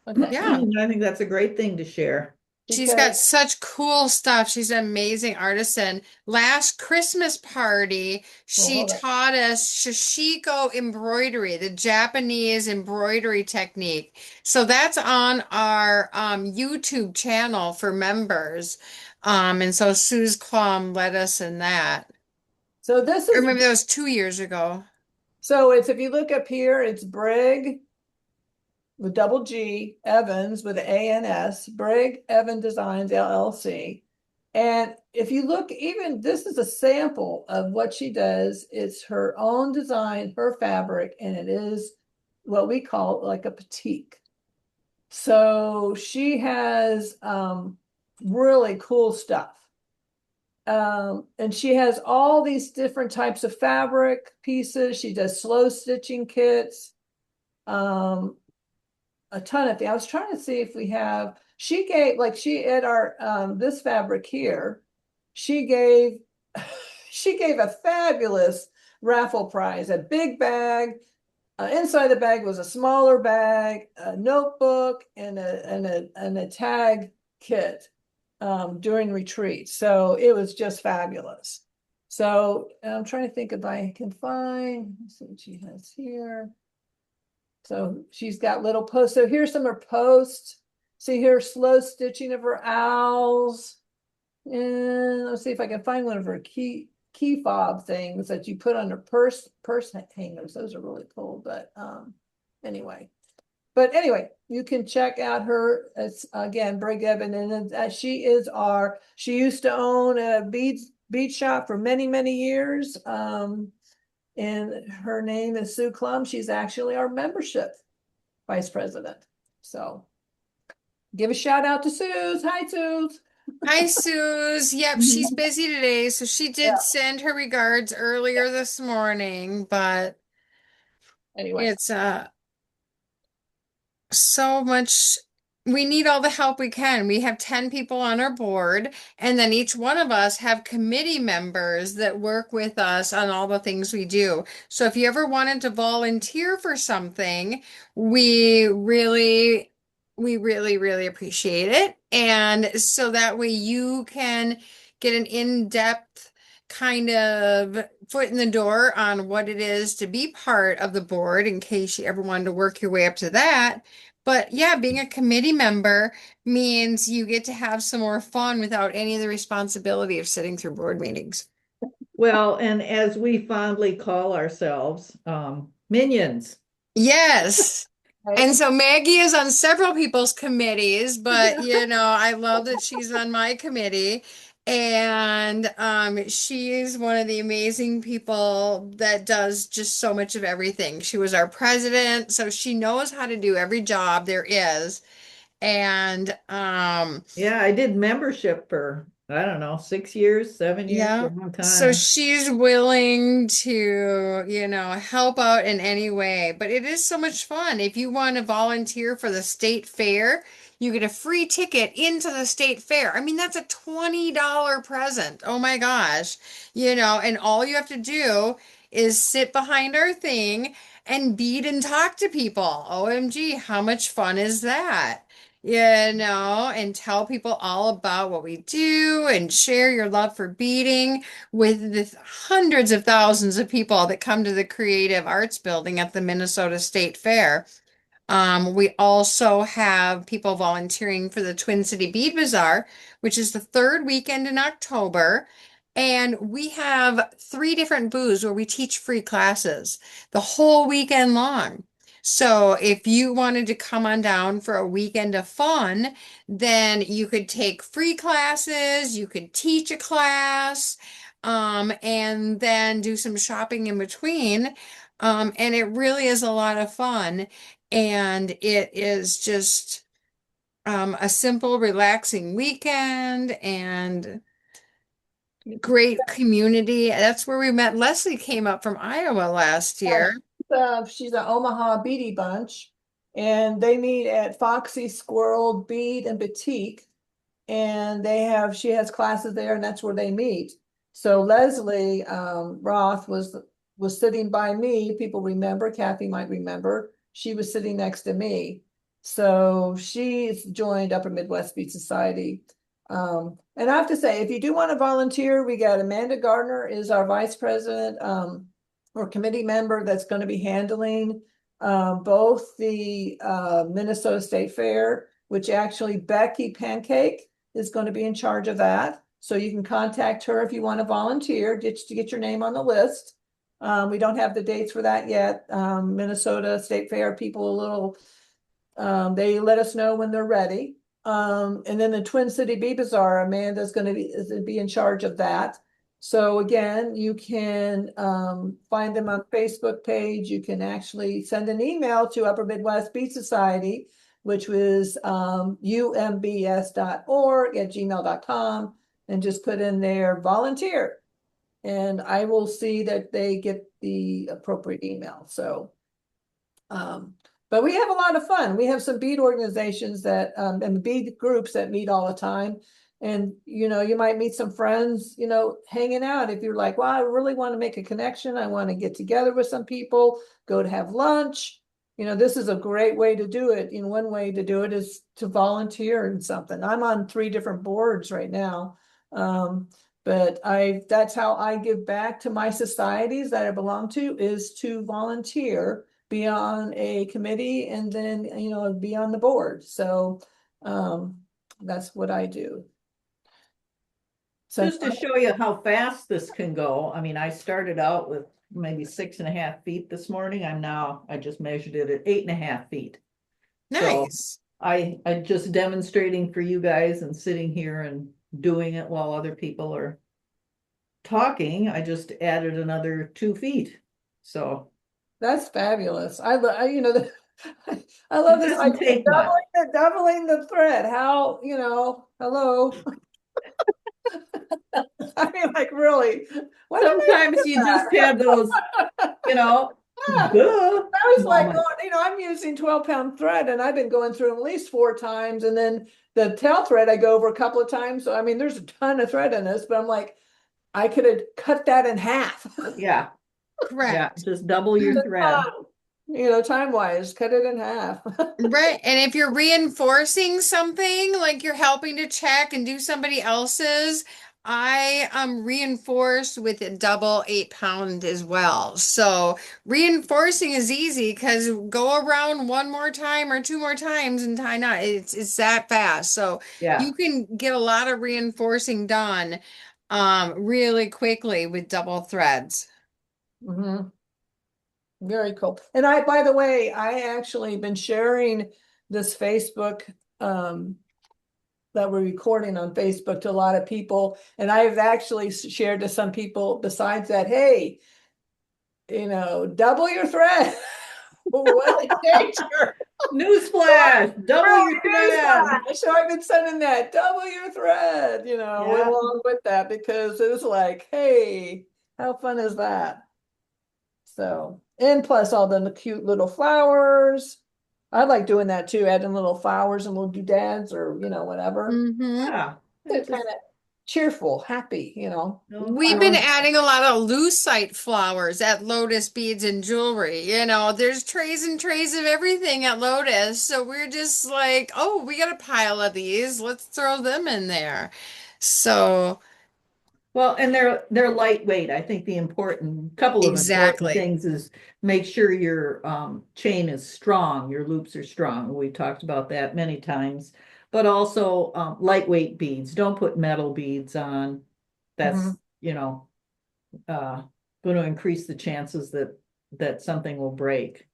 Okay, Yeah. I think that's a great thing to share. She's because got such cool stuff. She's an amazing artisan. Last Christmas party, well, she hold on. taught us shishiko embroidery, the Japanese embroidery technique. So that's on our YouTube channel for members. And so Sue's Clum led us in that. So this Or is maybe that was 2 years ago. it's if you look up here, it's Brig with double G, Evans with ANS, Brig Evan Designs LLC. And if you look, even this is a sample of what she does. It's her own design, her fabric, and it is what we call like a batik. So she has really cool stuff. And she has all these different types of fabric pieces. She does slow stitching kits. A ton of things. I was trying to see if we have, she gave, like she at our this fabric here, she gave she gave a fabulous raffle prize, a big bag. Inside the bag was a smaller bag, a notebook, and a tag kit during retreat. So it was just fabulous. So I'm trying to think if I can find, let's see what she has here. So she's got little posts. So here's some of her posts. See here, slow stitching of her owls. And let's see if I can find one of her key. key fob things that you put on the purse hangers. Those are really cool, but anyway. But anyway, you can check out her, it's again, Brig Evan, and she used to own a bead shop for many, many years. And her name is Sue Klum. She's actually our membership vice president. So give a shout out to Suze. Hi, Suze. Hi, Suze. Yep, she's busy today, so she did Yeah. send her regards earlier this morning, but Anyway, it's so much. We need all the help we can. We have 10 people on our board, and then each one of us have committee members that work with us on all the things we do. So if you ever wanted to volunteer for something, we really, really appreciate it. And so that way you can get an in-depth kind of foot in the door on what it is to be part of the board in case you ever wanted to work your way up to that. But yeah, being a committee member means you get to have some more fun without any of the responsibility of sitting through board meetings. Well, and as we fondly call ourselves, minions. Yes. right? And so Maggie is on several people's committees, but I love that she's on my committee. And she is one of the amazing people that does just so much of everything. She was our president, so she knows how to do every job there is. And Yeah, I did membership for, I don't know, 6 years, 7 years, a yeah, long so time. she's willing to, help out in any way. But it is so much fun. If you want to volunteer for the state fair, you get a free ticket into the state fair. I mean, that's a $20 present. Oh my gosh. And all you have to do is sit behind our thing and bead and talk to people. OMG, how much fun is that? And tell people all about what we do and share your love for beading with the hundreds of thousands of people that come to the Creative Arts Building at the Minnesota State Fair. We also have people volunteering for the Twin City Bead Bazaar, which is the third weekend in October. And we have 3 different booths where we teach free classes the whole weekend long. So if you wanted to come on down for a weekend of fun, then you could take free classes, you could teach a class, and then do some shopping in between. And it really is a lot of fun. And it is just a simple, relaxing weekend and great community. That's where we met. Leslie came up from Iowa last year. She's an Omaha Beady Bunch, and they meet at Foxy Squirrel Bead and Batik, and she has classes there, and that's where they meet. So Leslie Roth was sitting by me. People remember, Kathy might remember. She was sitting next to me. So she's joined Upper Midwest Bead Society. And I have to say, if you do want to volunteer, we got Amanda Gardner is our vice president or committee member that's going to be handling both the Minnesota State Fair, which actually Becky Pancake is going to be in charge of that. So you can contact her if you want to volunteer, just to get your name on the list. We don't have the dates for that yet. Minnesota State Fair people a little, they let us know when they're ready. And then the Twin City Bee Bazaar, Amanda's going to be in charge of that. So again, you can find them on Facebook page. You can actually send an email to Upper Midwest Bead Society, which was umbs.org@gmail.com, and just put in there volunteer. And I will see that they get the appropriate email. So, but we have a lot of fun. We have some bead organizations that, and bead groups that meet all the time. And, you might meet some friends, hanging out. If you're like, well, I really want to make a connection. I want to get together with some people, go to have lunch. This is a great way to do it. One way to do it is to volunteer in something. I'm on 3 different boards right now. But that's how I give back to my societies that I belong to, is to volunteer, be on a committee, and then, be on the board. So that's what I do. since Just to show you how fast this can go, I mean, I started out with maybe 6.5 feet this morning. I just measured it at 8.5 feet. So Nice. I just demonstrating for you guys and sitting here and doing it while other people are talking. I just added another 2 feet. So that's fabulous. I love it this doesn't idea of take much. doubling the thread. How, hello. I mean, like really, why didn't I think Sometimes of you just that? have those, you know, Yeah. duh I was like, moment. I'm using 12-pound thread and I've been going through them at least 4 times. And then the tail thread I go over a couple of times. So, I mean, there's a ton of thread in this, but I'm like, I could have cut that in half. Yeah, yeah, Correct. just double your thread. Time wise, cut it in half. Right. And if you're reinforcing something, like you're helping to check and do somebody else's, I reinforce with a double 8 pound as well. So reinforcing is easy because go around one more time or two more times and tie knot. It's that fast. So Yeah. you can get a lot of reinforcing done really quickly with double threads. Mhm. Very cool. And by the way, I actually been sharing this Facebook, that we're recording on Facebook to a lot of people. And I've actually shared to some people besides that, hey, double your thread. What a changer. Newsflash, double Really your thread. newsflash. So I've been sending that, double your thread, Yeah. along with that, because it was like, hey, how fun is that? So, and plus all the cute little flowers. I like doing that too, adding little flowers and little doodads or, whatever. Mm-hmm. Yeah. They're It kind just, of cheerful, happy. We've been fun. adding a lot of lucite flowers at Lotus Beads and Jewelry. There's trays and trays of everything at Lotus. So we're just like, oh, we got a pile of these. Let's throw them in there. So, Well, and they're lightweight. I think the important couple of important exactly. things is make sure your chain is strong, your loops are strong. We've talked about that many times. But also lightweight beads. Don't put metal beads on. That's, Mhm. uh going to increase the chances that something will break.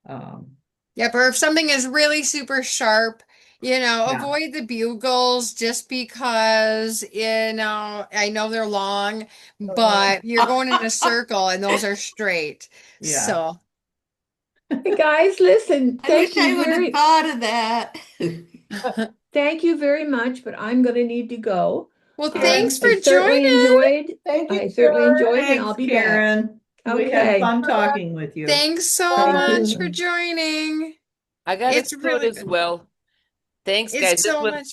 Um, Yep. Or if something is really super sharp, yeah, avoid the bugles just because, I know they're long, Uh-huh. but you're going in a circle and those are straight. yeah. So. Hey guys, listen, I wish I would have thought of that. thank you very much, but I'm gonna need to go. Well, Karen, thanks for I certainly joining. enjoyed, thank you, I certainly Karen. enjoyed, and I'll Thanks, be back. Karen. We had Okay, fun talking with you. Thanks so thank much for you. joining. I gotta It's scoot really as good. well. Thanks, guys. It's so much.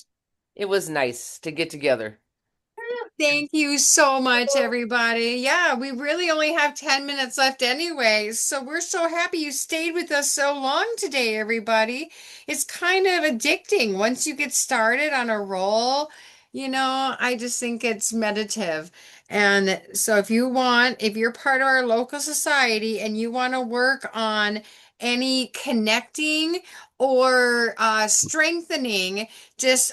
It was nice to get together. Thank you so much, everybody. Yeah, we really only have 10 minutes left anyway. So we're so happy you stayed with us so long today, everybody. It's kind of addicting once you get started on a roll. I just think it's meditative. And so if you're part of our local society and you want to work on any connecting or strengthening, just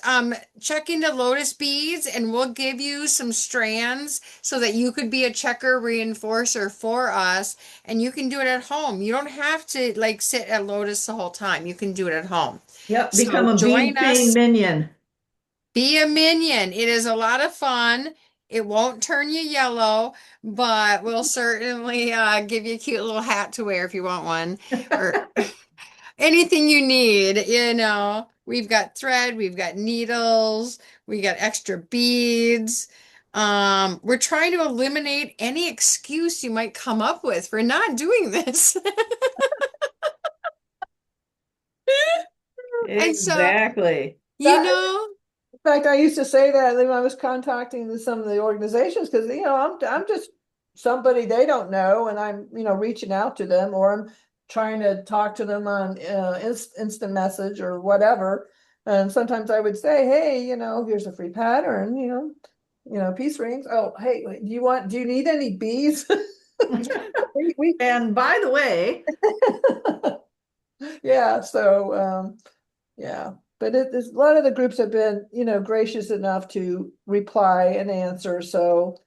check into Lotus Beads and we'll give you some strands so that you could be a checker reinforcer for us and you can do it at home. You don't have to like sit at Lotus the whole time. You can do it at home. Yep, become So a join bead chain us, minion. be a minion. It is a lot of fun. It won't turn you yellow, but we'll certainly give you a cute little hat to wear if you want one. Or anything you need, We've got thread, we've got needles, we got extra beads. We're trying to eliminate any excuse you might come up with for not doing this. And so, Exactly. you That, know, in fact, I used to say that when I was contacting some of the organizations because I'm just somebody they don't know, and I'm reaching out to them, or I'm trying to talk to them on instant message or whatever. And sometimes I would say, hey, here's a free pattern, peace rings. Oh, hey, do you need any bees? we And by the way, yeah. So yeah. But a lot of the groups have been, gracious enough to reply and answer. So,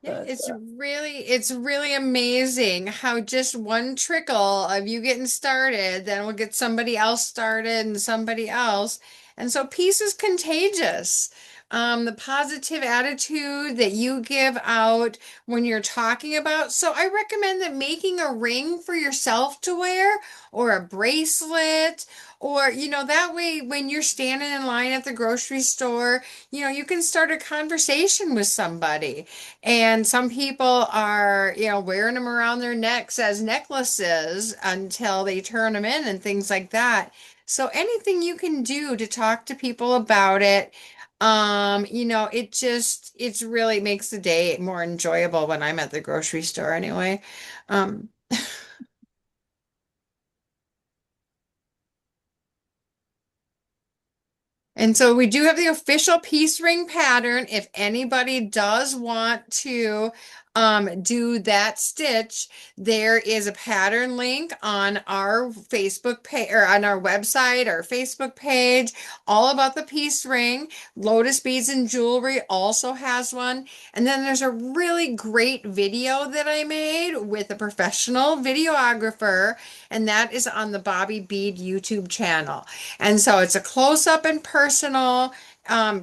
Yeah, but it's really amazing how just one trickle of you getting started, then we'll get somebody else started and somebody else. And so peace is contagious. The positive attitude that you give out when you're talking about. So I recommend that making a ring for yourself to wear or a bracelet or, that way when you're standing in line at the grocery store, you can start a conversation with somebody. And some people are, wearing them around their necks as necklaces until they turn them in and things like that. So anything you can do to talk to people about it, it's really makes the day more enjoyable when I'm at the grocery store anyway. Um, And so we do have the official peace ring pattern. If anybody does want to do that stitch, there is a pattern link on our Facebook page or on our website, our Facebook page, all about the peace ring. Lotus Beads and Jewelry also has one. And then there's a really great video that I made with a professional videographer, and that is on the Bobby Bead YouTube channel. And so it's a close up and personal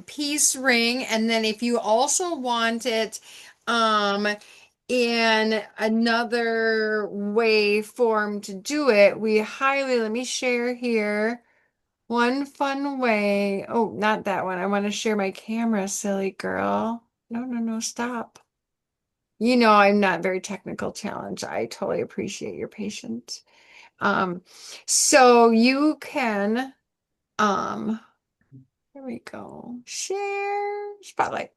piece ring. And then if you also want it um, in another way form to do it, let me share here. One fun way. Oh, not that one. I want to share my camera, silly girl. No, no, no, stop. I'm not very technical challenged. I totally appreciate your patience. Um, so you can here we go. Share spotlight.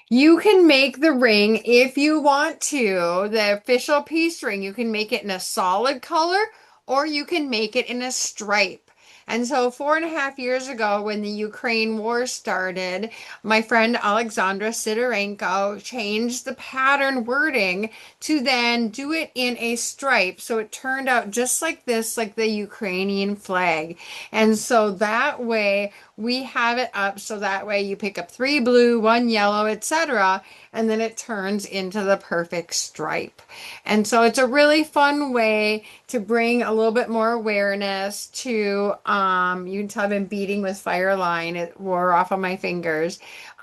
You can make the ring if you want to, the official peace ring. You can make it in a solid color or you can make it in a stripe. And so 4.5 years ago, when the Ukraine war started, my friend Alexandra Sidorenko changed the pattern wording to then do it in a stripe. So it turned out just like this, like the Ukrainian flag. And so that way, we have it up so that way you pick up 3 blue, 1 yellow, etc., and then it turns into the perfect stripe. And so it's a really fun way to bring a little bit more awareness to, you can tell I've been beading with fire line. It wore off on my fingers.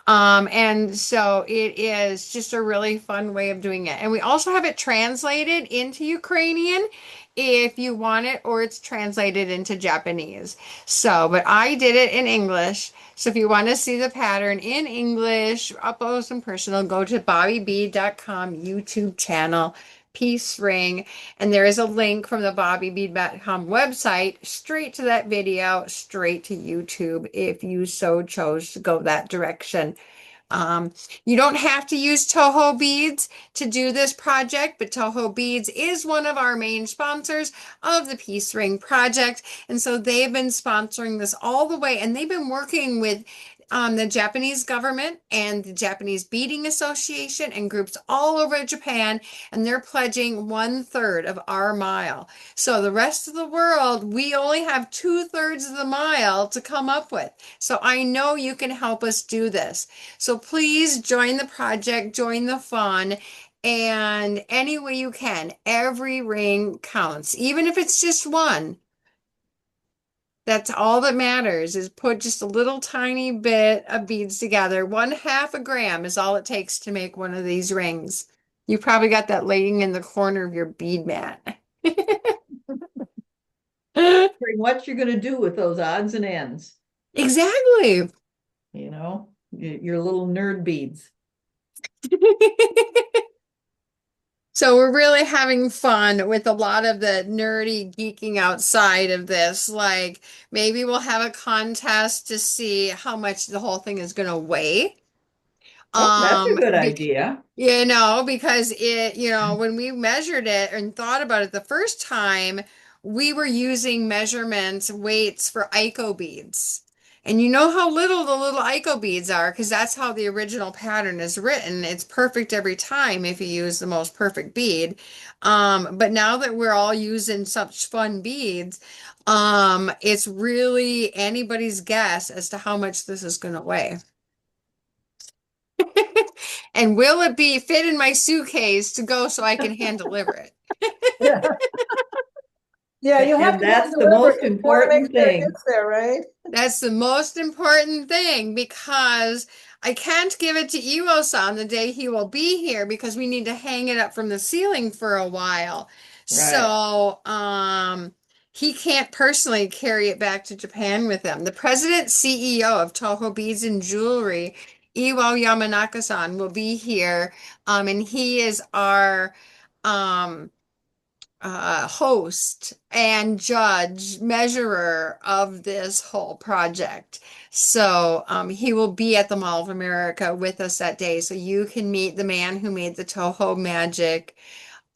And so it is just a really fun way of doing it. And we also have it translated into Ukrainian if you want it, or it's translated into Japanese. So, but I did it in English. So if you want to see the pattern in English, up close and personal, go to bobbybead.com YouTube channel, Peace Ring, and there is a link from the bobbybead.com website straight to that video, straight to YouTube if you so chose to go that direction. Um, you don't have to use Toho Beads to do this project, but Toho Beads is one of our main sponsors of the Peace Ring project. And so they've been sponsoring this all the way, and they've been working with the Japanese government and the Japanese Beading Association and groups all over Japan, and they're pledging 1/3 of our mile. So the rest of the world, we only have 2/3 of the mile to come up with. So I know you can help us do this. So please join the project, join the fun, and any way you can. Every ring counts, even if it's just one. That's all that matters is put just a little tiny bit of beads together. 1/2 a gram is all it takes to make one of these rings. You probably got that laying in the corner of your bead mat. What you're gonna do with those odds and ends, Exactly. your little nerd beads. So we're really having fun with a lot of the nerdy geeking outside of this. Like maybe we'll have a contest to see how much the whole thing is going to weigh. Oh, that's a good Be idea. because when we measured it and thought about it the first time, we were using measurements, weights for Ico beads. And you know how little the little Ico beads are, because that's how the original pattern is written. It's perfect every time if you use the most perfect bead. But now that we're all using such fun beads, it's really anybody's guess as to how much this is going to weigh. And will it be fit in my suitcase to go so I can hand deliver it? Yeah, yeah, you have And to hand that's the deliver it most 'cause you want to make important sure it thing. gets there, right? That's the most important thing because I can't give it to Iwo-san the day he will be here because we need to hang it up from the ceiling for a while. Right. So, he can't personally carry it back to Japan with him. The president CEO of Toho Beads and Jewelry, Iwo Yamanaka-san, will be here. And he is our, um, host and judge, measurer of this whole project. So he will be at the Mall of America with us that day. So you can meet the man who made the Toho magic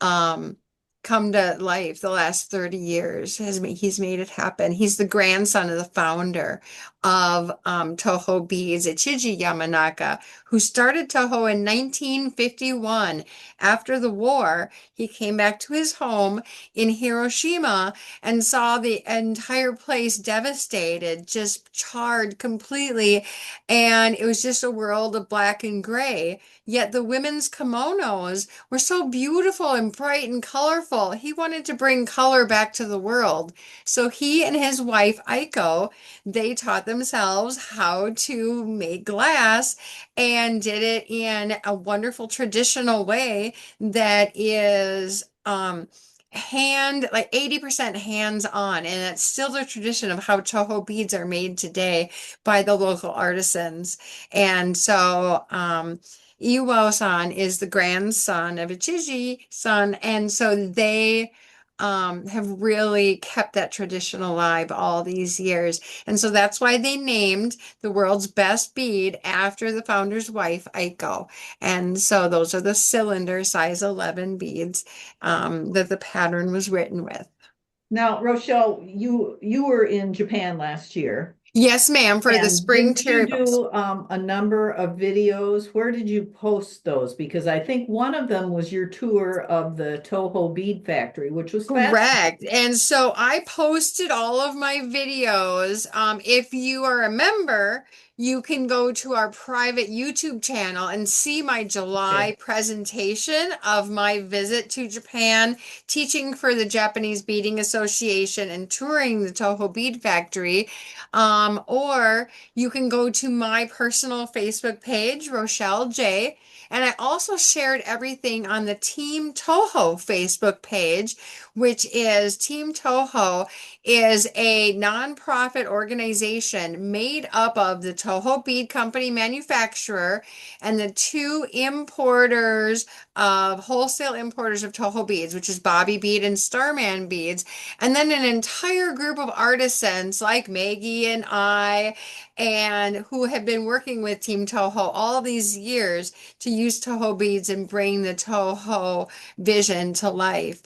um, come to life the last 30 years. He's made it happen. He's the grandson of the founder of Toho Beads, Ichiji Yamanaka, who started Toho in 1951. After the war, he came back to his home in Hiroshima and saw the entire place devastated, just charred completely. And it was just a world of black and gray. Yet the women's kimonos were so beautiful and bright and colorful. He wanted to bring color back to the world. So he and his wife, Aiko, they taught themselves how to make glass and did it in a wonderful traditional way that is like 80% hands-on, and it's still the tradition of how Toho beads are made today by the local artisans. And so Iwo-san is the grandson of Ichiji-san, and so they have really kept that tradition alive all these years. And so that's why they named the world's best bead after the founder's wife, Aiko. And so those are the cylinder size 11 beads that the pattern was written with. Now, Rochelle, you were in Japan last year. Yes, ma'am, for the And spring didn't you cherry blossom. do a number of videos? Where did you post those? Because I think one of them was your tour of the Toho bead factory, which was Correct. fascinating. And so I posted all of my videos. If you are a member, you can go to our private YouTube channel and see my Okay. July presentation of my visit to Japan, teaching for the Japanese Beading Association and touring the Toho Bead Factory. Or you can go to my personal Facebook page, Rochelle J. And I also shared everything on the Team Toho Facebook page, which is Team Toho is a nonprofit organization made up of the Toho Bead Company manufacturer and the two importers of wholesale importers of Toho beads, which is Bobby Bead and Starman Beads, and then an entire group of artisans like Maggie and I, and who have been working with Team Toho all these years to use Toho beads and bring the Toho vision to life.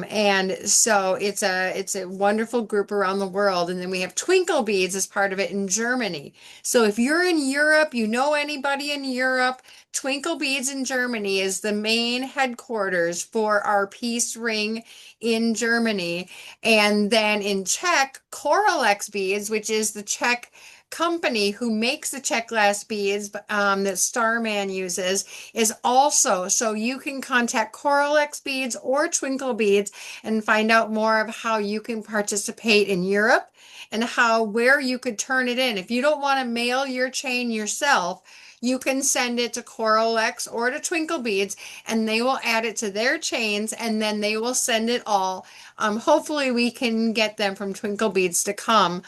And so it's a wonderful group around the world. And then we have Twinkle Beads as part of it in Germany. So if you're in Europe, you know anybody in Europe, Twinkle Beads in Germany is the main headquarters for our peace ring in Germany. And then in Czech, Coralex Beads, which is the Czech company who makes the Czech glass beads that Starman uses, is also, so you can contact Coralex Beads or Twinkle Beads and find out more of how you can participate in Europe and where you could turn it in. If you don't want to mail your chain yourself, you can send it to Coralex or to Twinkle Beads, and they will add it to their chains, and then they will send it all. Hopefully, we can get them from Twinkle Beads to come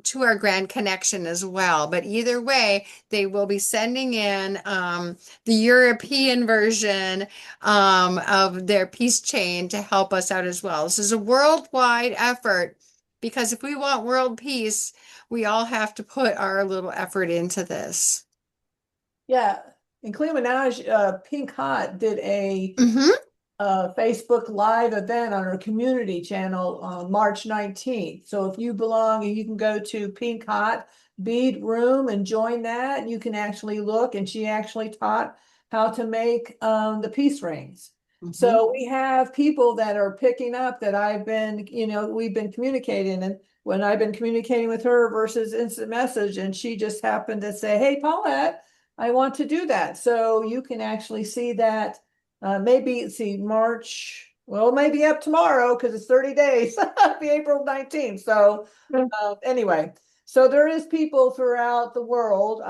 to our Grande Connection as well. But either way, they will be sending in the European version of their peace chain to help us out as well. This is a worldwide effort because if we want world peace, we all have to put our little effort into this. Yeah. And Cleo Minaj, Pink Hot did a Hmm. Facebook Live event on her community channel on March 19th. So if you belong, you can go to Pink Hot Bead Room and join that. And you can actually look, and she actually taught how to make the peace rings. So we have people that are picking up that I've been, we've been communicating, and when I've been communicating with her versus instant message, and she just happened to say, "Hey, Paulette, I want to do that." So you can actually see that. Maybe see March, well, maybe up tomorrow because it's 30 days, it'll be April 19th. So anyway, so there is people throughout the world.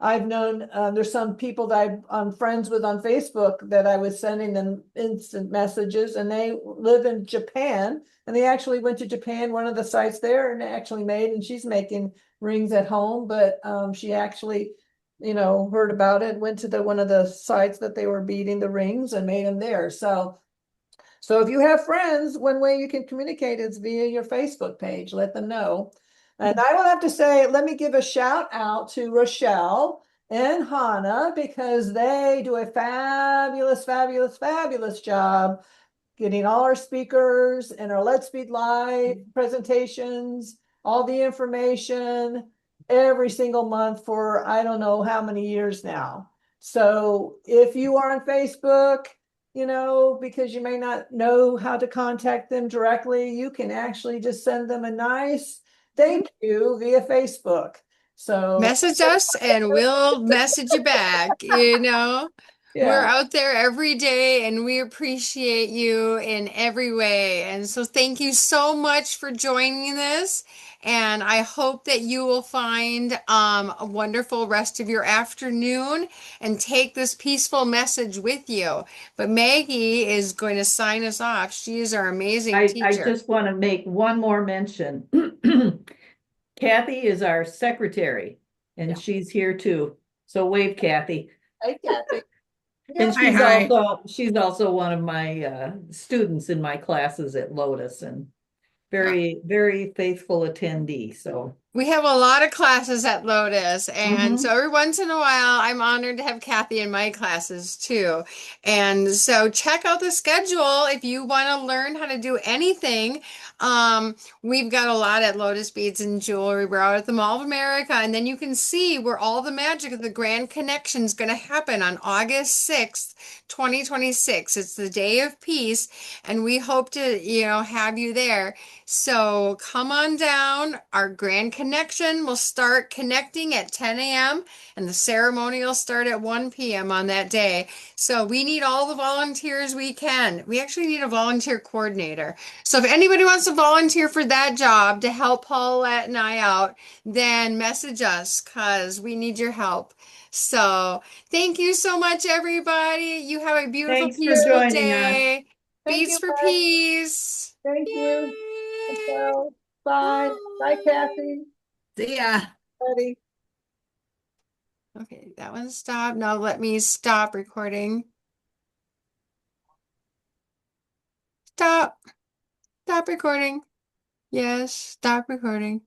I've known there's some people that I'm friends with on Facebook that I was sending them instant messages, and they live in Japan, and they actually went to Japan, one of the sites there, and actually made, and she's making rings at home, but she actually heard about it, went to one of the sites that they were beating the rings and made them there. So if you have friends, one way you can communicate is via your Facebook page. Let them know. And I will have to say, let me give a shout out to Rochelle and Hannah because they do a fabulous, fabulous, fabulous job getting all our speakers and our Let's Speed Live presentations, all the information every single month for I don't know how many years now. So if you are on Facebook, because you may not know how to contact them directly, you can actually just send them a nice thank you via Facebook. So Message us and we'll message you back, We're yeah. out there every day and we appreciate you in every way. And so thank you so much for joining this. And I hope that you will find a wonderful rest of your afternoon and take this peaceful message with you. But Maggie is going to sign us off. She is our amazing I teacher. just want to make one more mention. Kathy is our secretary, and she's here too. So wave, Kathy. Hi, Kathy. And Hi, hi. she's also one of my students in my classes at Lotus, and very, very faithful attendee. So We have a lot of classes at Lotus, and so every once in a while, I'm honored to have Kathy in my classes too. And so check out the schedule if you want to learn how to do anything. We've got a lot at Lotus Beads and Jewelry. We're out at the Mall of America, and then you can see where all the magic of the Grand Connection is going to happen on August 6th, 2026. It's the Day of Peace, and we hope to, have you there. So come on down. Our Grand Connection will start connecting at 10 a.m. and the ceremony will start at 1 p.m. on that day. So we need all the volunteers we can. We actually need a volunteer coordinator. So if anybody wants to volunteer for that job to help Paulette and I out, then message us because we need your help. So thank you so much, everybody. You have a beautiful, thanks for peaceful joining us. day. Thank Beads you, for Maggie. peace. Thank you. Yay! So, bye. Bye, Kathy. See ya. Buddy. Okay, that one stopped. Now let me stop recording. Stop. Stop recording. Yes, stop recording.